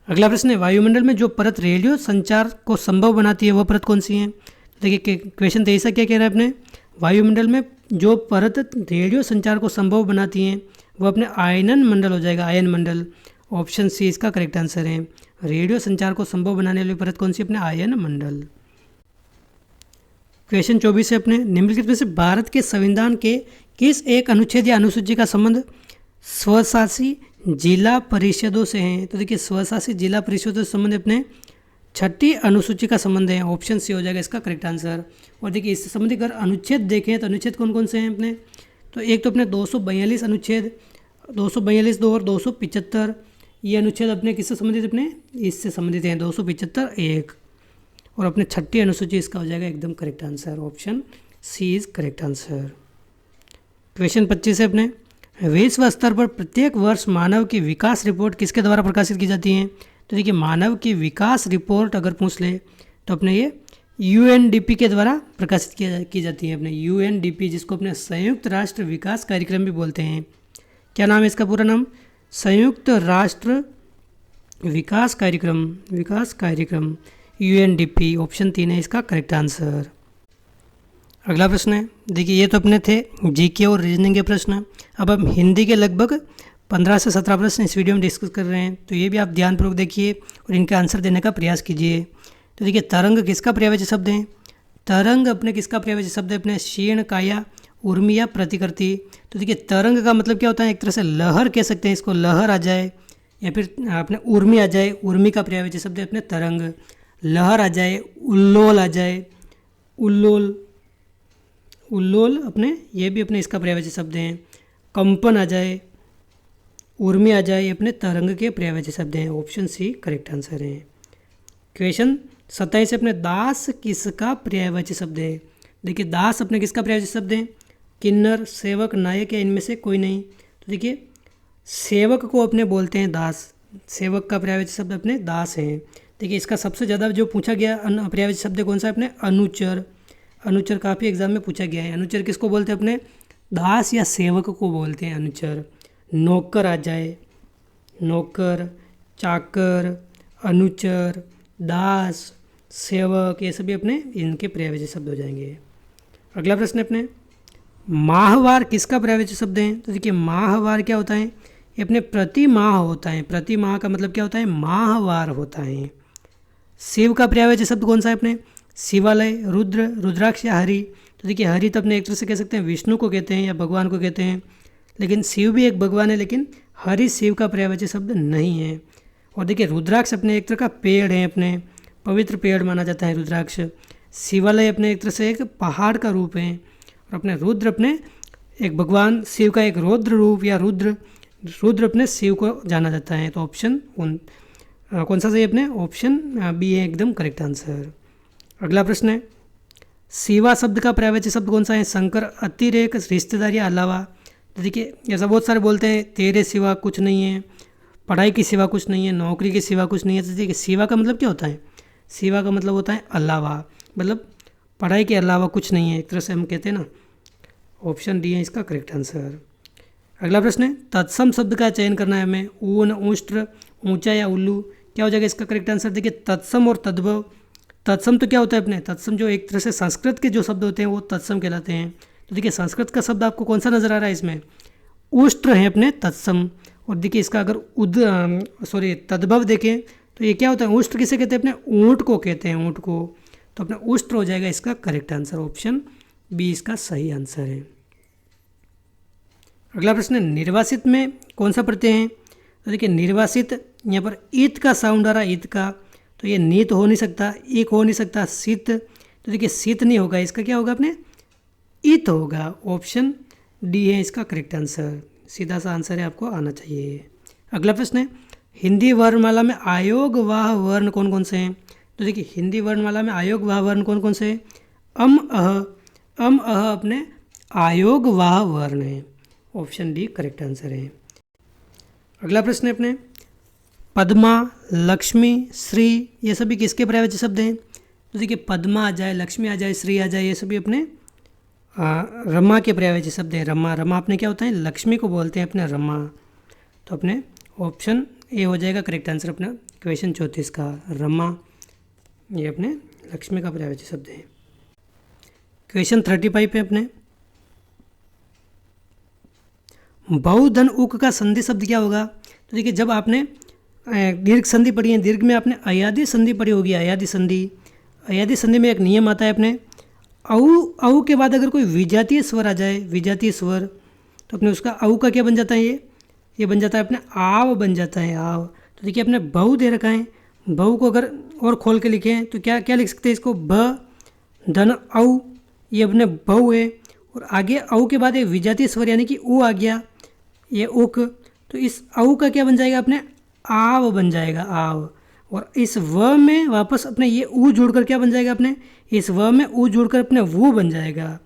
अगला प्रश्न है, वायुमंडल में जो परत रेडियो संचार को संभव बनाती है वह परत कौन सी है। तो देखिए क्वेश्चन 23 क्या कह रहा है अपने, वायुमंडल में जो परत रेडियो संचार को संभव बनाती हैं वह अपने आयनन मंडल हो जाएगा, आयन मंडल। ऑप्शन सी इसका करेक्ट आंसर है। रेडियो संचार को संभव बनाने वाली परत कौन सी, अपने आयन मंडल। क्वेश्चन 24 है अपने, निम्नलिखित में से भारत के संविधान के किस एक अनुच्छेद या अनुसूची का संबंध स्वशासी जिला परिषदों से है। तो देखिए स्वशासी जिला परिषदों से संबंध अपने 6ठी अनुसूची का संबंध है, ऑप्शन सी हो जाएगा इसका करेक्ट आंसर। और देखिए इससे संबंधित अगर अनुच्छेद देखें तो अनुच्छेद कौन कौन से हैं अपने, तो एक तो अपने 242 अनुच्छेद, 242(2) और 275, ये अनुच्छेद अपने किससे संबंधित, अपने इससे संबंधित हैं, 275 1। और अपने 6ठी अनुसूची इसका हो जाएगा एकदम correct answer, option C is correct answer. Question 25 है अपने, विश्व स्तर पर प्रत्येक वर्ष मानव की विकास रिपोर्ट किसके द्वारा प्रकाशित की जाती है। तो देखिए मानव की विकास रिपोर्ट अगर पूछ ले तो अपने ये यूएनडीपी के द्वारा प्रकाशित की जाती है, अपने यूएनडीपी जिसको अपने संयुक्त राष्ट्र विकास कार्यक्रम भी बोलते हैं। क्या नाम है इसका पूरा नाम, संयुक्त राष्ट्र विकास कार्यक्रम यूएनडीपी। ऑप्शन 3 है इसका करेक्ट आंसर। अगला प्रश्न है, देखिए ये तो अपने थे जीके और रीजनिंग के प्रश्न। अब हम हिंदी के लगभग 15 से 17 प्रश्न इस वीडियो में डिस्कस कर रहे हैं, तो ये भी आप ध्यानपूर्वक देखिए और इनका आंसर देने का प्रयास कीजिए। तो देखिए तरंग किसका पर्यायवाची शब्द है, तरंग अपने किसका पर्यायवाची शब्द है, अपने क्षीण काया उर्मी या प्रतिकृति। तो देखिए तरंग का मतलब क्या होता है, एक तरह से लहर कह सकते हैं इसको, लहर आ जाए या फिर अपने उर्मी आ जाए, उर्मी का पर्यायवाची शब्द है अपने तरंग। लहर आ जाए, उल्लोल आ जाए, उल्लोल अपने ये भी अपने इसका पर्यायवाची शब्द हैं। कंपन आ जाए, उर्मी आ जाए, अपने तरंग के पर्यायवाची शब्द हैं। ऑप्शन सी करेक्ट आंसर है। क्वेश्चन 27 अपने दास किसका पर्यायवाची शब्द है। देखिए दास अपने किसका पर्यायवाची शब्द है, किन्नर, सेवक, नायक या इनमें से कोई नहीं। तो देखिए सेवक को अपने बोलते हैं दास, सेवक का पर्यायवाची शब्द अपने दास हैं। देखिए इसका सबसे ज़्यादा जो पूछा गया पर्यायवाची शब्द कौन सा है, अपने अनुचर। अनुचर काफ़ी एग्जाम में पूछा गया है। अनुचर किसको बोलते हैं, अपने दास या सेवक को बोलते हैं अनुचर। नौकर आ जाए, नौकर, चाकर, अनुचर, दास, सेवक, ये सभी अपने इनके पर्यायवाची शब्द हो जाएंगे। अगला प्रश्न अपने माहवार किसका पर्यायवाची शब्द है। तो देखिए माहवार क्या होता है, ये अपने प्रति माह होता है। प्रति माह का मतलब क्या होता है, माहवार होता है। शिव का पर्यायवाची शब्द कौन सा है, अपने शिवालय, रुद्र, रुद्राक्ष या हरि। तो देखिए हरि तो अपने एक तरह से कह सकते हैं विष्णु को कहते हैं या भगवान को कहते हैं, लेकिन शिव भी एक भगवान है, लेकिन हरि शिव का पर्यायवाची शब्द नहीं है। और देखिए रुद्राक्ष अपने एक तरह का पेड़ है, अपने पवित्र पेड़ माना जाता है रुद्राक्ष। शिवालय अपने एक तरह से एक पहाड़ का रूप है, और अपने रुद्र अपने एक भगवान शिव का एक रौद्र रूप या रुद्र अपने शिव को जाना जाता है। तो ऑप्शन कौन सा सही, अपने ऑप्शन बी है एकदम करेक्ट आंसर। अगला प्रश्न है शिवा शब्द का पर्यायवाची शब्द कौन सा है, शंकर, अतिरेक, रिश्तेदारी या अलावा। तो देखिए ऐसा बहुत सारे बोलते हैं तेरे सिवा कुछ नहीं है, पढ़ाई के सिवा कुछ नहीं है, नौकरी के सिवा कुछ नहीं है। तो देखिए सिवा का मतलब क्या होता है, सिवा का मतलब होता है अलावा, मतलब पढ़ाई के अलावा कुछ नहीं है, एक तरह से हम कहते हैं ना। ऑप्शन डी है इसका करेक्ट आंसर। अगला प्रश्न है तत्सम शब्द का चयन करना है हमें, ऊन, उष्ट्र, ऊंचा या उल्लू। क्या हो जाएगा इसका करेक्ट आंसर। देखिए तत्सम और तद्भव। तत्सम तो क्या होता है, अपने तत्सम जो एक तरह से संस्कृत के जो शब्द होते हैं वो तत्सम कहलाते हैं। तो देखिए संस्कृत का शब्द आपको कौन सा नजर आ रहा है इसमें, उष्ट्र है अपने तत्सम। और देखिए इसका अगर तद्भव देखें तो ये क्या होता है, उष्ट्र किसे कहते हैं, अपने ऊँट को कहते हैं, ऊँट को। तो अपना उष्ट्र हो जाएगा इसका करेक्ट आंसर, ऑप्शन बी इसका सही आंसर है। अगला प्रश्न है निर्वासित में कौन सा प्रत्यय है। तो देखिए निर्वासित यहाँ पर ईत का साउंड आ रहा है, ईत का, तो ये नीत हो नहीं सकता, एक हो नहीं सकता, शीत। तो देखिए शीत नहीं होगा, इसका क्या होगा, अपने ईत होगा। ऑप्शन डी है इसका करेक्ट आंसर, सीधा सा आंसर है, आपको आना चाहिए। अगला प्रश्न है हिंदी वर्णमाला में आयोगवाह वर्ण कौन कौन से हैं। तो देखिए हिंदी वर्णमाला में आयोगवाह वर्ण कौन कौन से हैं, अम अह अपने आयोगवाह वर्ण है। ऑप्शन डी करेक्ट आंसर है। अगला प्रश्न है अपने पद्मा, लक्ष्मी, श्री, ये सभी किसके पर्यायवाची शब्द हैं? तो देखिए पद्मा आ जाए, लक्ष्मी आ जाए, श्री आ जाए, ये सभी अपने रमा के पर्यायवाची शब्द है। रमा, रमा अपने क्या होता है? लक्ष्मी को बोलते हैं अपने रमा। तो अपने ऑप्शन ए हो जाएगा करेक्ट आंसर अपना क्वेश्चन 34 का। रमा ये अपने लक्ष्मी का पर्यायवाची शब्द है। क्वेश्चन 35 पे अपने बहुधन उक का संधि शब्द क्या होगा? तो देखिए जब आपने दीर्घ संधि पढ़ी है, दीर्घ में आपने अयादी संधि पढ़ी होगी। अयादी संधि, अयादी संधि में एक नियम आता है अपने औ के बाद अगर कोई विजातीय स्वर आ जाए, विजातीय स्वर, तो अपने उसका औ का क्या बन जाता है? ये बन जाता है अपने आव बन जाता है, आव। तो देखिए अपने बहु दे रखा है, बहु को अगर और खोल के लिखें तो क्या क्या लिख सकते हैं इसको? ब धन औ, ये अपने बहु है। और आगे औ के बाद एक विजातीय स्वर यानी कि उ आ गया, ये उक। तो इस औ का क्या बन जाएगा? अपने आव बन जाएगा, आव। और इस व में वापस अपने ये ऊ जोड़कर क्या बन जाएगा? अपने इस व में ऊ जोड़कर अपने वो बन जाएगा।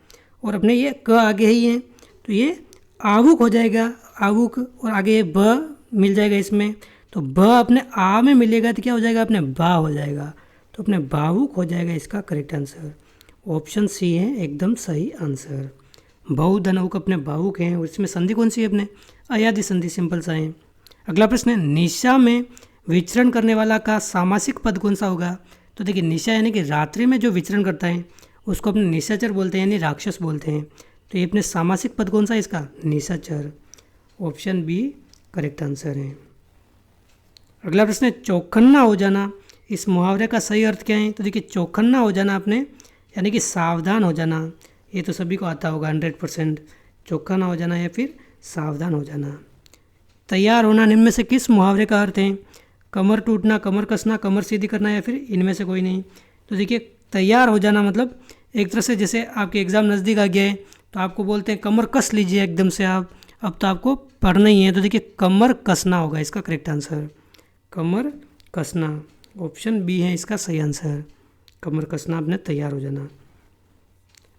और अपने ये क आगे ही है तो ये आवुक हो जाएगा, आवुक। और आगे ये ब मिल जाएगा इसमें, तो ब अपने आ में मिलेगा तो क्या हो जाएगा? अपने बा हो जाएगा। तो अपने बावुक हो जाएगा इसका करेक्ट आंसर। ऑप्शन सी है एकदम सही आंसर। बहुधन उक अपने भावुक हैं और इसमें संधि कौन सी है? अपने अयादी संधि, सिंपल सा है। अगला प्रश्न है निशा में विचरण करने वाला का सामासिक पद कौन सा होगा? तो देखिए निशा यानी कि रात्रि में जो विचरण करता है उसको अपने निशाचर बोलते हैं, यानी राक्षस बोलते हैं। तो ये अपने सामासिक पद कौन सा है इसका? निशाचर। ऑप्शन बी करेक्ट आंसर है। अगला प्रश्न है चौखन्ना हो जाना, इस मुहावरे का सही अर्थ क्या है? तो देखिए चौखन्ना हो जाना अपने यानी कि सावधान हो जाना, ये तो सभी को आता होगा 100%। चौखन्ना हो जाना या फिर सावधान हो जाना। तैयार होना निम्न में से किस मुहावरे का अर्थ है? कमर टूटना, कमर कसना, कमर सीधी करना या फिर इनमें से कोई नहीं। तो देखिए तैयार हो जाना मतलब एक तरह से जैसे आपके एग्ज़ाम नज़दीक आ गया है तो आपको बोलते हैं कमर कस लीजिए एकदम से आप, अब तो आपको पढ़ना ही है। तो देखिए कमर कसना होगा इसका करेक्ट आंसर, कमर कसना। ऑप्शन बी है इसका सही आंसर, कमर कसना अपने तैयार हो जाना।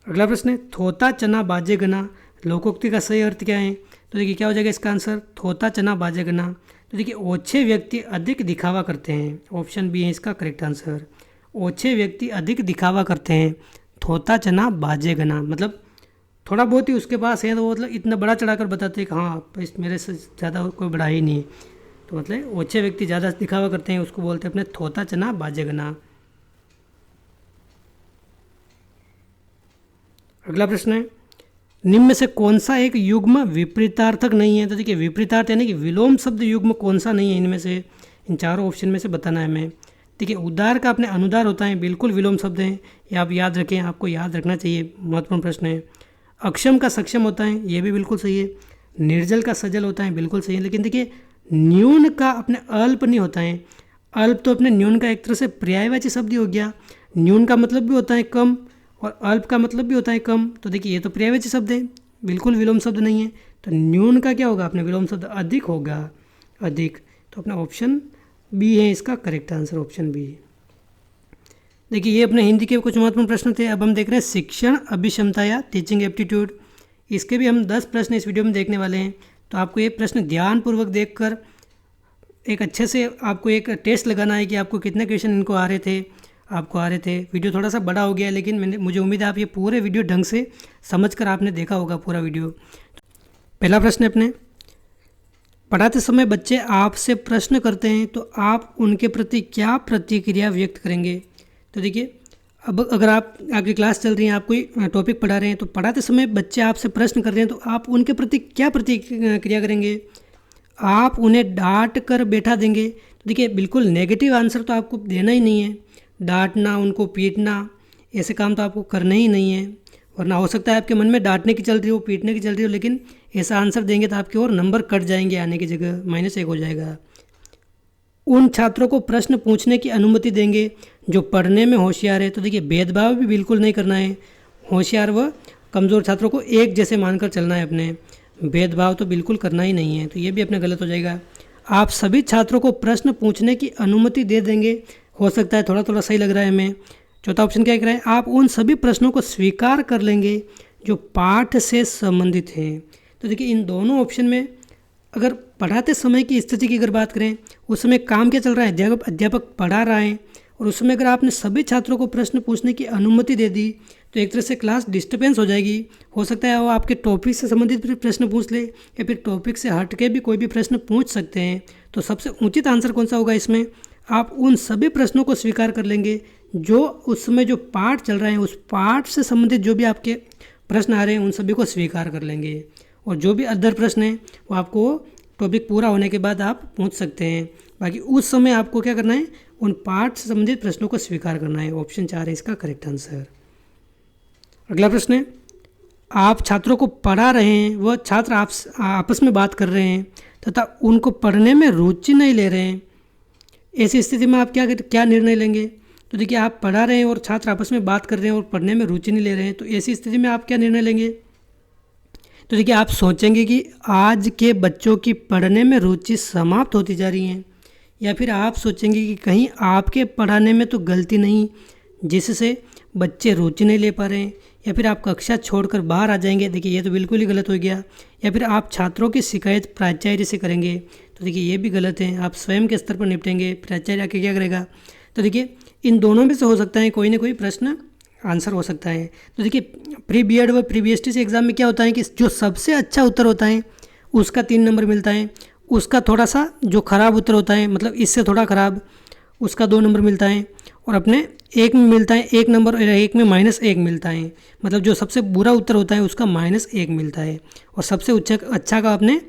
अगला प्रश्न है थोता चना बाजे गना, लोकोक्ति का सही अर्थ क्या है? तो देखिए क्या हो जाएगा इसका आंसर? थोता चना बाजे गना। तो देखिए ओछे व्यक्ति अधिक दिखावा करते हैं, ऑप्शन बी है इसका करेक्ट आंसर। ओछे व्यक्ति अधिक दिखावा करते हैं, थोता चना बाजे गना मतलब थोड़ा बहुत ही उसके पास है तो मतलब इतना बड़ा चढ़ाकर बताते हैं कि हाँ इस मेरे से ज़्यादा कोई बड़ा ही नहीं है। तो मतलब ओछे व्यक्ति ज़्यादा दिखावा करते हैं, उसको बोलते हैं अपने थोता चना बाजे गना। अगला प्रश्न है निम्न में से कौन सा एक युग्म विपरीतार्थक नहीं है? तो देखिए विपरीतार्थ यानी कि विलोम शब्द युग्म कौन सा नहीं है इनमें से? इन चारों ऑप्शन में से बताना है हमें। देखिए उदार का अपने अनुदार होता है, बिल्कुल विलोम शब्द हैं, ये आप याद रखें, आपको याद रखना चाहिए, महत्वपूर्ण प्रश्न है। अक्षम का सक्षम होता है, ये भी बिल्कुल सही है। निर्जल का सजल होता है, बिल्कुल सही है। लेकिन देखिए न्यून का अपने अल्प नहीं होता है। अल्प तो अपने न्यून का एक तरह से पर्यायवाची शब्द ही हो गया। न्यून का मतलब भी होता है कम और अल्प का मतलब भी होता है कम। तो देखिए ये तो पर्यायवाची शब्द है, बिल्कुल विलोम शब्द नहीं है। तो न्यून का क्या होगा? अपने विलोम शब्द अधिक होगा, अधिक। तो अपना ऑप्शन बी है इसका करेक्ट आंसर, ऑप्शन बी। देखिए ये अपने हिंदी के कुछ महत्वपूर्ण प्रश्न थे। अब हम देख रहे हैं शिक्षण अभिक्षमता या टीचिंग एप्टीट्यूड। इसके भी हम 10 प्रश्न इस वीडियो में देखने वाले हैं। तो आपको ये प्रश्न ध्यानपूर्वक देखकर एक अच्छे से आपको एक टेस्ट लगाना है कि आपको कितने क्वेश्चन इनको आ रहे थे, आपको आ रहे थे। वीडियो थोड़ा सा बड़ा हो गया है लेकिन मुझे उम्मीद है आप ये पूरे वीडियो ढंग से समझकर आपने देखा होगा पूरा वीडियो। पहला प्रश्न है अपने पढ़ाते समय बच्चे आपसे प्रश्न करते हैं तो आप उनके प्रति क्या प्रतिक्रिया व्यक्त करेंगे? तो देखिए अब अगर आपकी क्लास चल रही है, आप कोई टॉपिक पढ़ा रहे हैं तो पढ़ाते समय बच्चे आपसे प्रश्न कर रहे हैं तो आप उनके प्रति क्या प्रतिक्रिया करेंगे? आप उन्हें डांट कर बैठा देंगे? तो देखिए बिल्कुल नेगेटिव आंसर तो आपको देना ही नहीं है। डांटना, उनको पीटना, ऐसे काम तो आपको करना ही नहीं है। वरना हो सकता है आपके मन में डांटने की चल रही हो, पीटने की चल रही हो, लेकिन ऐसा आंसर देंगे तो आपके और नंबर कट जाएंगे, आने की जगह -1 हो जाएगा। उन छात्रों को प्रश्न पूछने की अनुमति देंगे जो पढ़ने में होशियार है। तो देखिए भेदभाव भी बिल्कुल नहीं करना है, होशियार व कमज़ोर छात्रों को एक जैसे मानकर चलना है अपने, भेदभाव तो बिल्कुल करना ही नहीं है। तो ये भी अपने गलत हो जाएगा। आप सभी छात्रों को प्रश्न पूछने की अनुमति दे देंगे, हो सकता है थोड़ा थोड़ा सही लग रहा है हमें। चौथा ऑप्शन क्या कह रहा है? आप उन सभी प्रश्नों को स्वीकार कर लेंगे जो पाठ से संबंधित हैं। तो देखिए इन दोनों ऑप्शन में अगर पढ़ाते समय की स्थिति की अगर बात करें, उस समय काम क्या चल रहा है, अध्यापक पढ़ा रहा है और उस समय अगर आपने सभी छात्रों को प्रश्न पूछने की अनुमति दे दी तो एक तरह से क्लास डिस्टर्बेंस हो जाएगी। हो सकता है वो आपके टॉपिक से संबंधित भी प्रश्न पूछ ले या फिर टॉपिक से हट के भी कोई भी प्रश्न पूछ सकते हैं। तो सबसे उचित आंसर कौन सा होगा इसमें, आप उन सभी प्रश्नों को स्वीकार कर लेंगे जो उस समय जो पाठ चल रहे हैं उस पाठ से संबंधित जो भी आपके प्रश्न आ रहे हैं उन सभी को स्वीकार कर लेंगे, और जो भी अदर प्रश्न हैं वो आपको टॉपिक पूरा होने के बाद आप पूछ सकते हैं। बाकी उस समय आपको क्या करना है, उन पाठ से संबंधित प्रश्नों को स्वीकार करना है। ऑप्शन 4 है इसका करेक्ट आंसर। अगला प्रश्न है, आप छात्रों को पढ़ा रहे हैं, वह छात्र आप आपस में बात कर रहे हैं तथा उनको पढ़ने में रुचि नहीं ले रहे हैं। ऐसी स्थिति में आप क्या निर्णय लेंगे। तो देखिए, आप पढ़ा रहे हैं और छात्र आपस में बात कर रहे हैं और पढ़ने में रुचि नहीं ले रहे हैं, तो ऐसी स्थिति में आप क्या निर्णय लेंगे। तो देखिए, आप सोचेंगे कि आज के बच्चों की पढ़ने में रुचि समाप्त होती जा रही है, या फिर आप सोचेंगे कि कहीं आपके पढ़ाने में तो गलती नहीं जिससे बच्चे रुचि नहीं ले पा रहे हैं, या फिर आप कक्षा छोड़कर बाहर आ जाएंगे। देखिए, ये तो बिल्कुल ही गलत हो गया। या फिर आप छात्रों की शिकायत प्राचार्य से करेंगे, तो देखिए ये भी गलत है। आप स्वयं के स्तर पर निपटेंगे, प्राचार्य आके क्या करेगा। तो देखिए, इन दोनों में से हो सकता है कोई ना कोई प्रश्न आंसर हो सकता है। तो देखिए, प्री बीएड व प्री बीएसटी से एग्ज़ाम में क्या होता है कि जो सबसे अच्छा उत्तर होता है उसका 3 नंबर मिलता है, उसका थोड़ा सा जो खराब उत्तर होता है, मतलब इससे थोड़ा खराब, उसका 2 नंबर मिलता है, और अपने एक में मिलता है 1 नंबर, और एक में -1 मिलता है। मतलब जो सबसे बुरा उत्तर होता है उसका -1 मिलता है, और सबसे अच्छा का अपने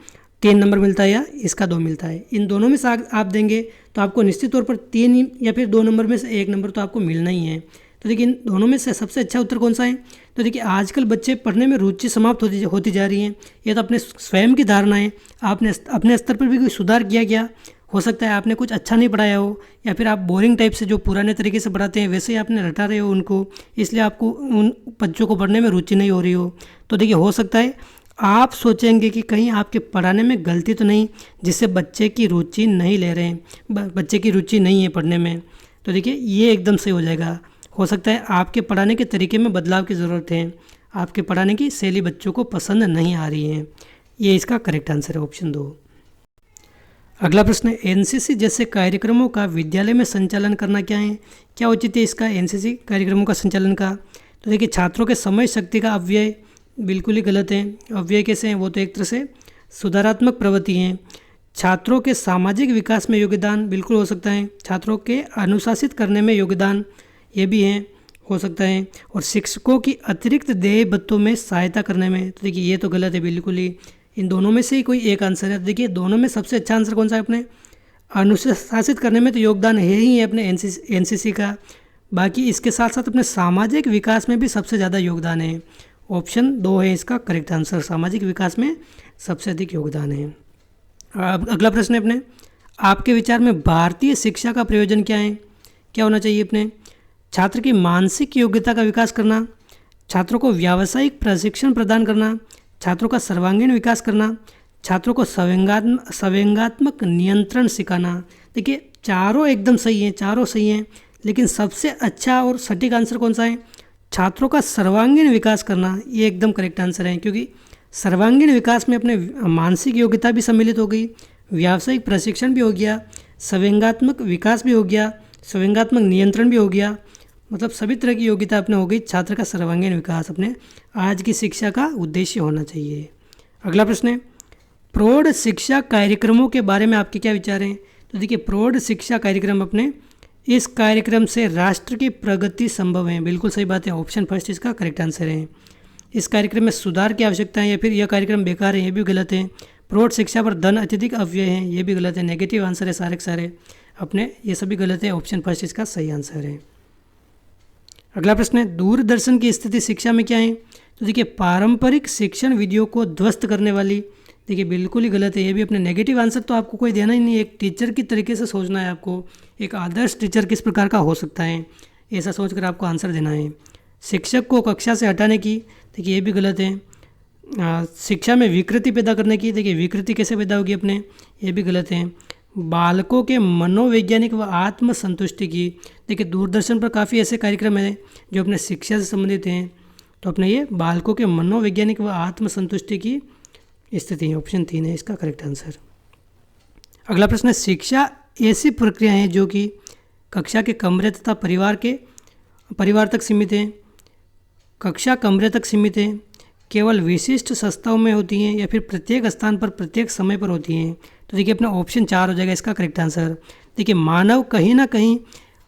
3 नंबर मिलता है या इसका 2 मिलता है। इन दोनों में से आप देंगे तो आपको निश्चित तौर पर 3 या फिर 2 नंबर में से 1 नंबर तो आपको मिलना ही है। तो देखिए, इन दोनों में से सबसे अच्छा उत्तर कौन सा है। तो देखिए, आजकल बच्चे पढ़ने में रुचि समाप्त होती जा रही है, ये तो अपने स्वयं की धारणा है। आपने अपने स्तर पर भी कोई सुधार किया गया, हो सकता है आपने कुछ अच्छा नहीं पढ़ाया हो, या फिर आप बोरिंग टाइप से जो पुराने तरीके से पढ़ाते हैं वैसे ही आपने रटा रहे हो उनको, इसलिए आपको उन बच्चों को पढ़ने में रुचि नहीं हो रही हो। तो देखिए, हो सकता है आप सोचेंगे कि कहीं आपके पढ़ाने में गलती तो नहीं जिससे बच्चे की रुचि नहीं ले रहे हैं, बच्चे की रुचि नहीं है पढ़ने में। तो देखिए, ये एकदम सही हो जाएगा। हो सकता है आपके पढ़ाने के तरीके में बदलाव की ज़रूरत है, आपके पढ़ाने की शैली बच्चों को पसंद नहीं आ रही है। ये इसका करेक्ट आंसर है, ऑप्शन 2। अगला प्रश्न है, एनसीसी जैसे कार्यक्रमों का विद्यालय में संचालन करना क्या है, क्या उचित है इसका एनसीसी कार्यक्रमों का संचालन का। तो देखिए, छात्रों के समय शक्ति का अपव्यय बिल्कुल ही गलत है। अपव्यय कैसे हैं, वो तो एक तरह से सुधारात्मक प्रवृत्ति हैं। छात्रों के सामाजिक विकास में योगदान बिल्कुल हो सकता है। छात्रों के अनुशासित करने में योगदान ये भी है, हो सकता है। और शिक्षकों की अतिरिक्त देय भत्तों में सहायता करने में, तो देखिए ये तो गलत है बिल्कुल ही। इन दोनों में से ही कोई एक आंसर है। देखिए, दोनों में सबसे अच्छा आंसर कौन सा है, अपने अनुशासित करने में तो योगदान है ही है अपने एनसीसी का। बाकी इसके साथ साथ अपने सामाजिक विकास में भी सबसे ज़्यादा योगदान है। ऑप्शन 2 है इसका करेक्ट आंसर, सामाजिक विकास में सबसे अधिक योगदान है। अब अगला प्रश्न है अपने, आपके विचार में भारतीय शिक्षा का प्रयोजन क्या है, क्या होना चाहिए अपने। छात्र की मानसिक योग्यता का विकास करना, छात्रों को व्यावसायिक प्रशिक्षण प्रदान करना, छात्रों का सर्वांगीण विकास करना, छात्रों को संवेगात्मक नियंत्रण सिखाना। देखिए, चारों एकदम सही हैं, चारों सही हैं, लेकिन सबसे अच्छा और सटीक आंसर कौन सा है, छात्रों का सर्वांगीण विकास करना। ये एकदम करेक्ट आंसर है, क्योंकि सर्वांगीण विकास में अपने मानसिक योग्यता भी सम्मिलित हो गई, व्यावसायिक प्रशिक्षण भी हो गया, संवेगात्मक विकास भी हो गया, संवेगात्मक नियंत्रण भी हो गया। मतलब सभी तरह की योग्यता अपने हो गई। छात्र का सर्वांगीण विकास अपने आज की शिक्षा का उद्देश्य होना चाहिए। अगला प्रश्न है, प्रौढ़ शिक्षा कार्यक्रमों के बारे में आपके क्या विचार हैं। तो देखिए, प्रौढ़ शिक्षा कार्यक्रम अपने इस कार्यक्रम से राष्ट्र की प्रगति संभव है। बिल्कुल सही बात है, ऑप्शन फर्स्ट इसका करेक्ट आंसर है। इस कार्यक्रम में सुधार की आवश्यकता है, या फिर यह कार्यक्रम बेकार है, ये भी गलत है। प्रौढ़ शिक्षा पर धन अत्यधिक अपव्यय है, ये भी गलत है। नेगेटिव आंसर है सारे के सारे अपने, ये सभी गलत है। ऑप्शन फर्स्ट इसका सही आंसर है। अगला प्रश्न है, दूरदर्शन की स्थिति शिक्षा में क्या है। तो देखिए, पारंपरिक शिक्षण विधियों को ध्वस्त करने वाली, देखिए बिल्कुल ही गलत है, ये भी अपने नेगेटिव आंसर तो आपको कोई देना ही नहीं है। एक टीचर की तरीके से सोचना है आपको, एक आदर्श टीचर किस प्रकार का हो सकता है, ऐसा सोचकर आपको आंसर देना है। शिक्षक को कक्षा से हटाने की, देखिए ये भी गलत है। शिक्षा में विकृति पैदा करने की, देखिए विकृति कैसे पैदा होगी अपने, ये भी गलत है। बालकों के मनोवैज्ञानिक व आत्मसंतुष्टि की, देखिए दूरदर्शन पर काफ़ी ऐसे कार्यक्रम हैं जो अपने शिक्षा से संबंधित हैं, तो अपने ये बालकों के मनोवैज्ञानिक व आत्मसंतुष्टि की, स्थिति है। ऑप्शन 3 है इसका करेक्ट आंसर। अगला प्रश्न है, शिक्षा ऐसी प्रक्रिया है जो कि कक्षा के कमरे तथा परिवार तक सीमित है, कक्षा कमरे तक सीमित है, केवल विशिष्ट संस्थाओं में होती हैं, या फिर प्रत्येक स्थान पर प्रत्येक समय पर होती हैं। तो देखिए अपना ऑप्शन 4 हो जाएगा इसका करेक्ट आंसर। देखिए मानव कहीं ना कहीं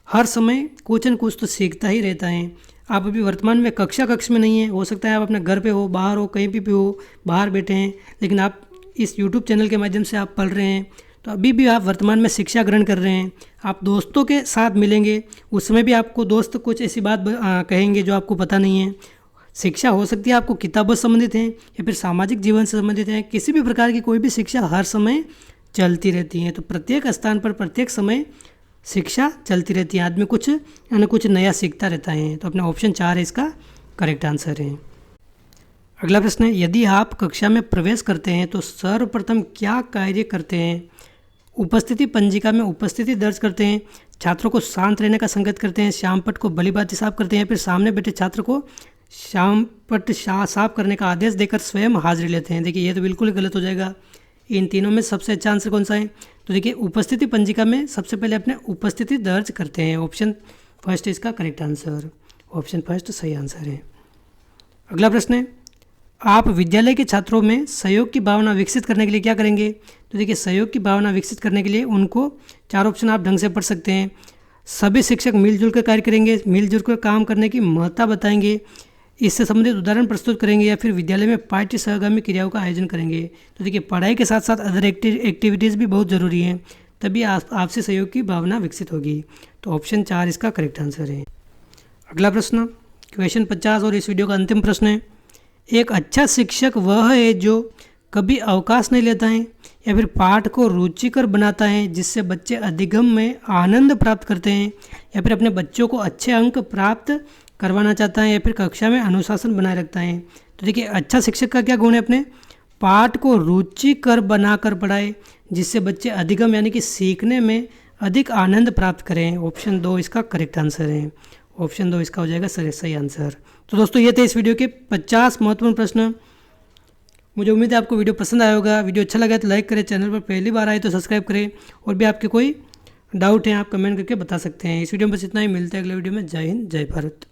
हर समय कुछ न कुछ तो सीखता ही रहता है। आप अभी वर्तमान में कक्ष में नहीं है, हो सकता है आप अपने घर पे हो, बाहर हो, कहीं भी हो, बाहर बैठे हैं, लेकिन आप इस यूट्यूब चैनल के माध्यम से आप पढ़ रहे हैं, तो अभी भी आप वर्तमान में शिक्षा ग्रहण कर रहे हैं। आप दोस्तों के साथ मिलेंगे, उस समय भी आपको दोस्त कुछ ऐसी बात कहेंगे जो आपको पता नहीं है। शिक्षा हो सकती है आपको किताबों से संबंधित है या फिर सामाजिक जीवन से संबंधित है, किसी भी प्रकार की कोई भी शिक्षा हर समय चलती रहती है। तो प्रत्येक स्थान पर प्रत्येक समय शिक्षा चलती रहती है, आदमी कुछ यानी कुछ नया सीखता रहता है। तो अपना ऑप्शन 4 है इसका करेक्ट आंसर है। अगला प्रश्न है, यदि आप कक्षा में प्रवेश करते हैं तो सर्वप्रथम क्या कार्य करते हैं? उपस्थिति पंजिका में उपस्थिति दर्ज करते हैं, छात्रों को शांत रहने का संकेत करते हैं, श्यामपट्ट को भलीभांति साफ करते हैं, फिर सामने बैठे छात्र को श्यामपट्ट साफ करने का आदेश देकर स्वयं हाजिरी लेते हैं। देखिए ये तो बिल्कुल गलत हो जाएगा। इन तीनों में सबसे अच्छा आंसर कौन सा है? तो देखिए उपस्थिति पंजिका में सबसे पहले अपने उपस्थिति दर्ज करते हैं। ऑप्शन फर्स्ट इसका करेक्ट आंसर। ऑप्शन फर्स्ट सही आंसर है। अगला प्रश्न है, आप विद्यालय के छात्रों में सहयोग की भावना विकसित करने के लिए क्या करेंगे? तो देखिए सहयोग की भावना विकसित करने के लिए उनको 4 ऑप्शन आप ढंग से पढ़ सकते हैं। सभी शिक्षक मिलजुल कर कार्य करेंगे, मिलजुल कर काम करने की महत्ता बताएंगे, इससे संबंधित उदाहरण प्रस्तुत करेंगे, या फिर विद्यालय में पाठ्य सहगामी क्रियाओं का आयोजन करेंगे। तो देखिए पढ़ाई के साथ साथ अदर एक्टिविटीज़ भी बहुत ज़रूरी हैं, तभी आपसी सहयोग की भावना विकसित होगी। तो ऑप्शन 4 इसका करेक्ट आंसर है। अगला प्रश्न क्वेश्चन 50 और इस वीडियो का अंतिम प्रश्न है, एक अच्छा शिक्षक वह है जो कभी अवकाश नहीं लेता है या फिर पाठ को रुचिकर बनाता है जिससे बच्चे अधिगम में आनंद प्राप्त करते हैं, या फिर अपने बच्चों को अच्छे अंक प्राप्त करवाना चाहता है, या फिर कक्षा में अनुशासन बनाए रखता है। तो देखिए अच्छा शिक्षक का क्या गुण है? अपने पाठ को रुचिकर बनाकर पढ़ाए जिससे बच्चे अधिगम यानी कि सीखने में अधिक आनंद प्राप्त करें। ऑप्शन 2 इसका करेक्ट आंसर है। ऑप्शन 2 इसका हो जाएगा सही आंसर। तो दोस्तों ये थे इस वीडियो के 50 महत्वपूर्ण प्रश्न। मुझे उम्मीद है आपको वीडियो पसंद आया होगा। वीडियो अच्छा लगा तो लाइक करें, चैनल पर पहली बार आए तो सब्सक्राइब करें, और भी आपके कोई डाउट है आप कमेंट करके बता सकते हैं। इस वीडियो में बस इतना ही, मिलते हैं अगले वीडियो में। जय हिंद, जय भारत।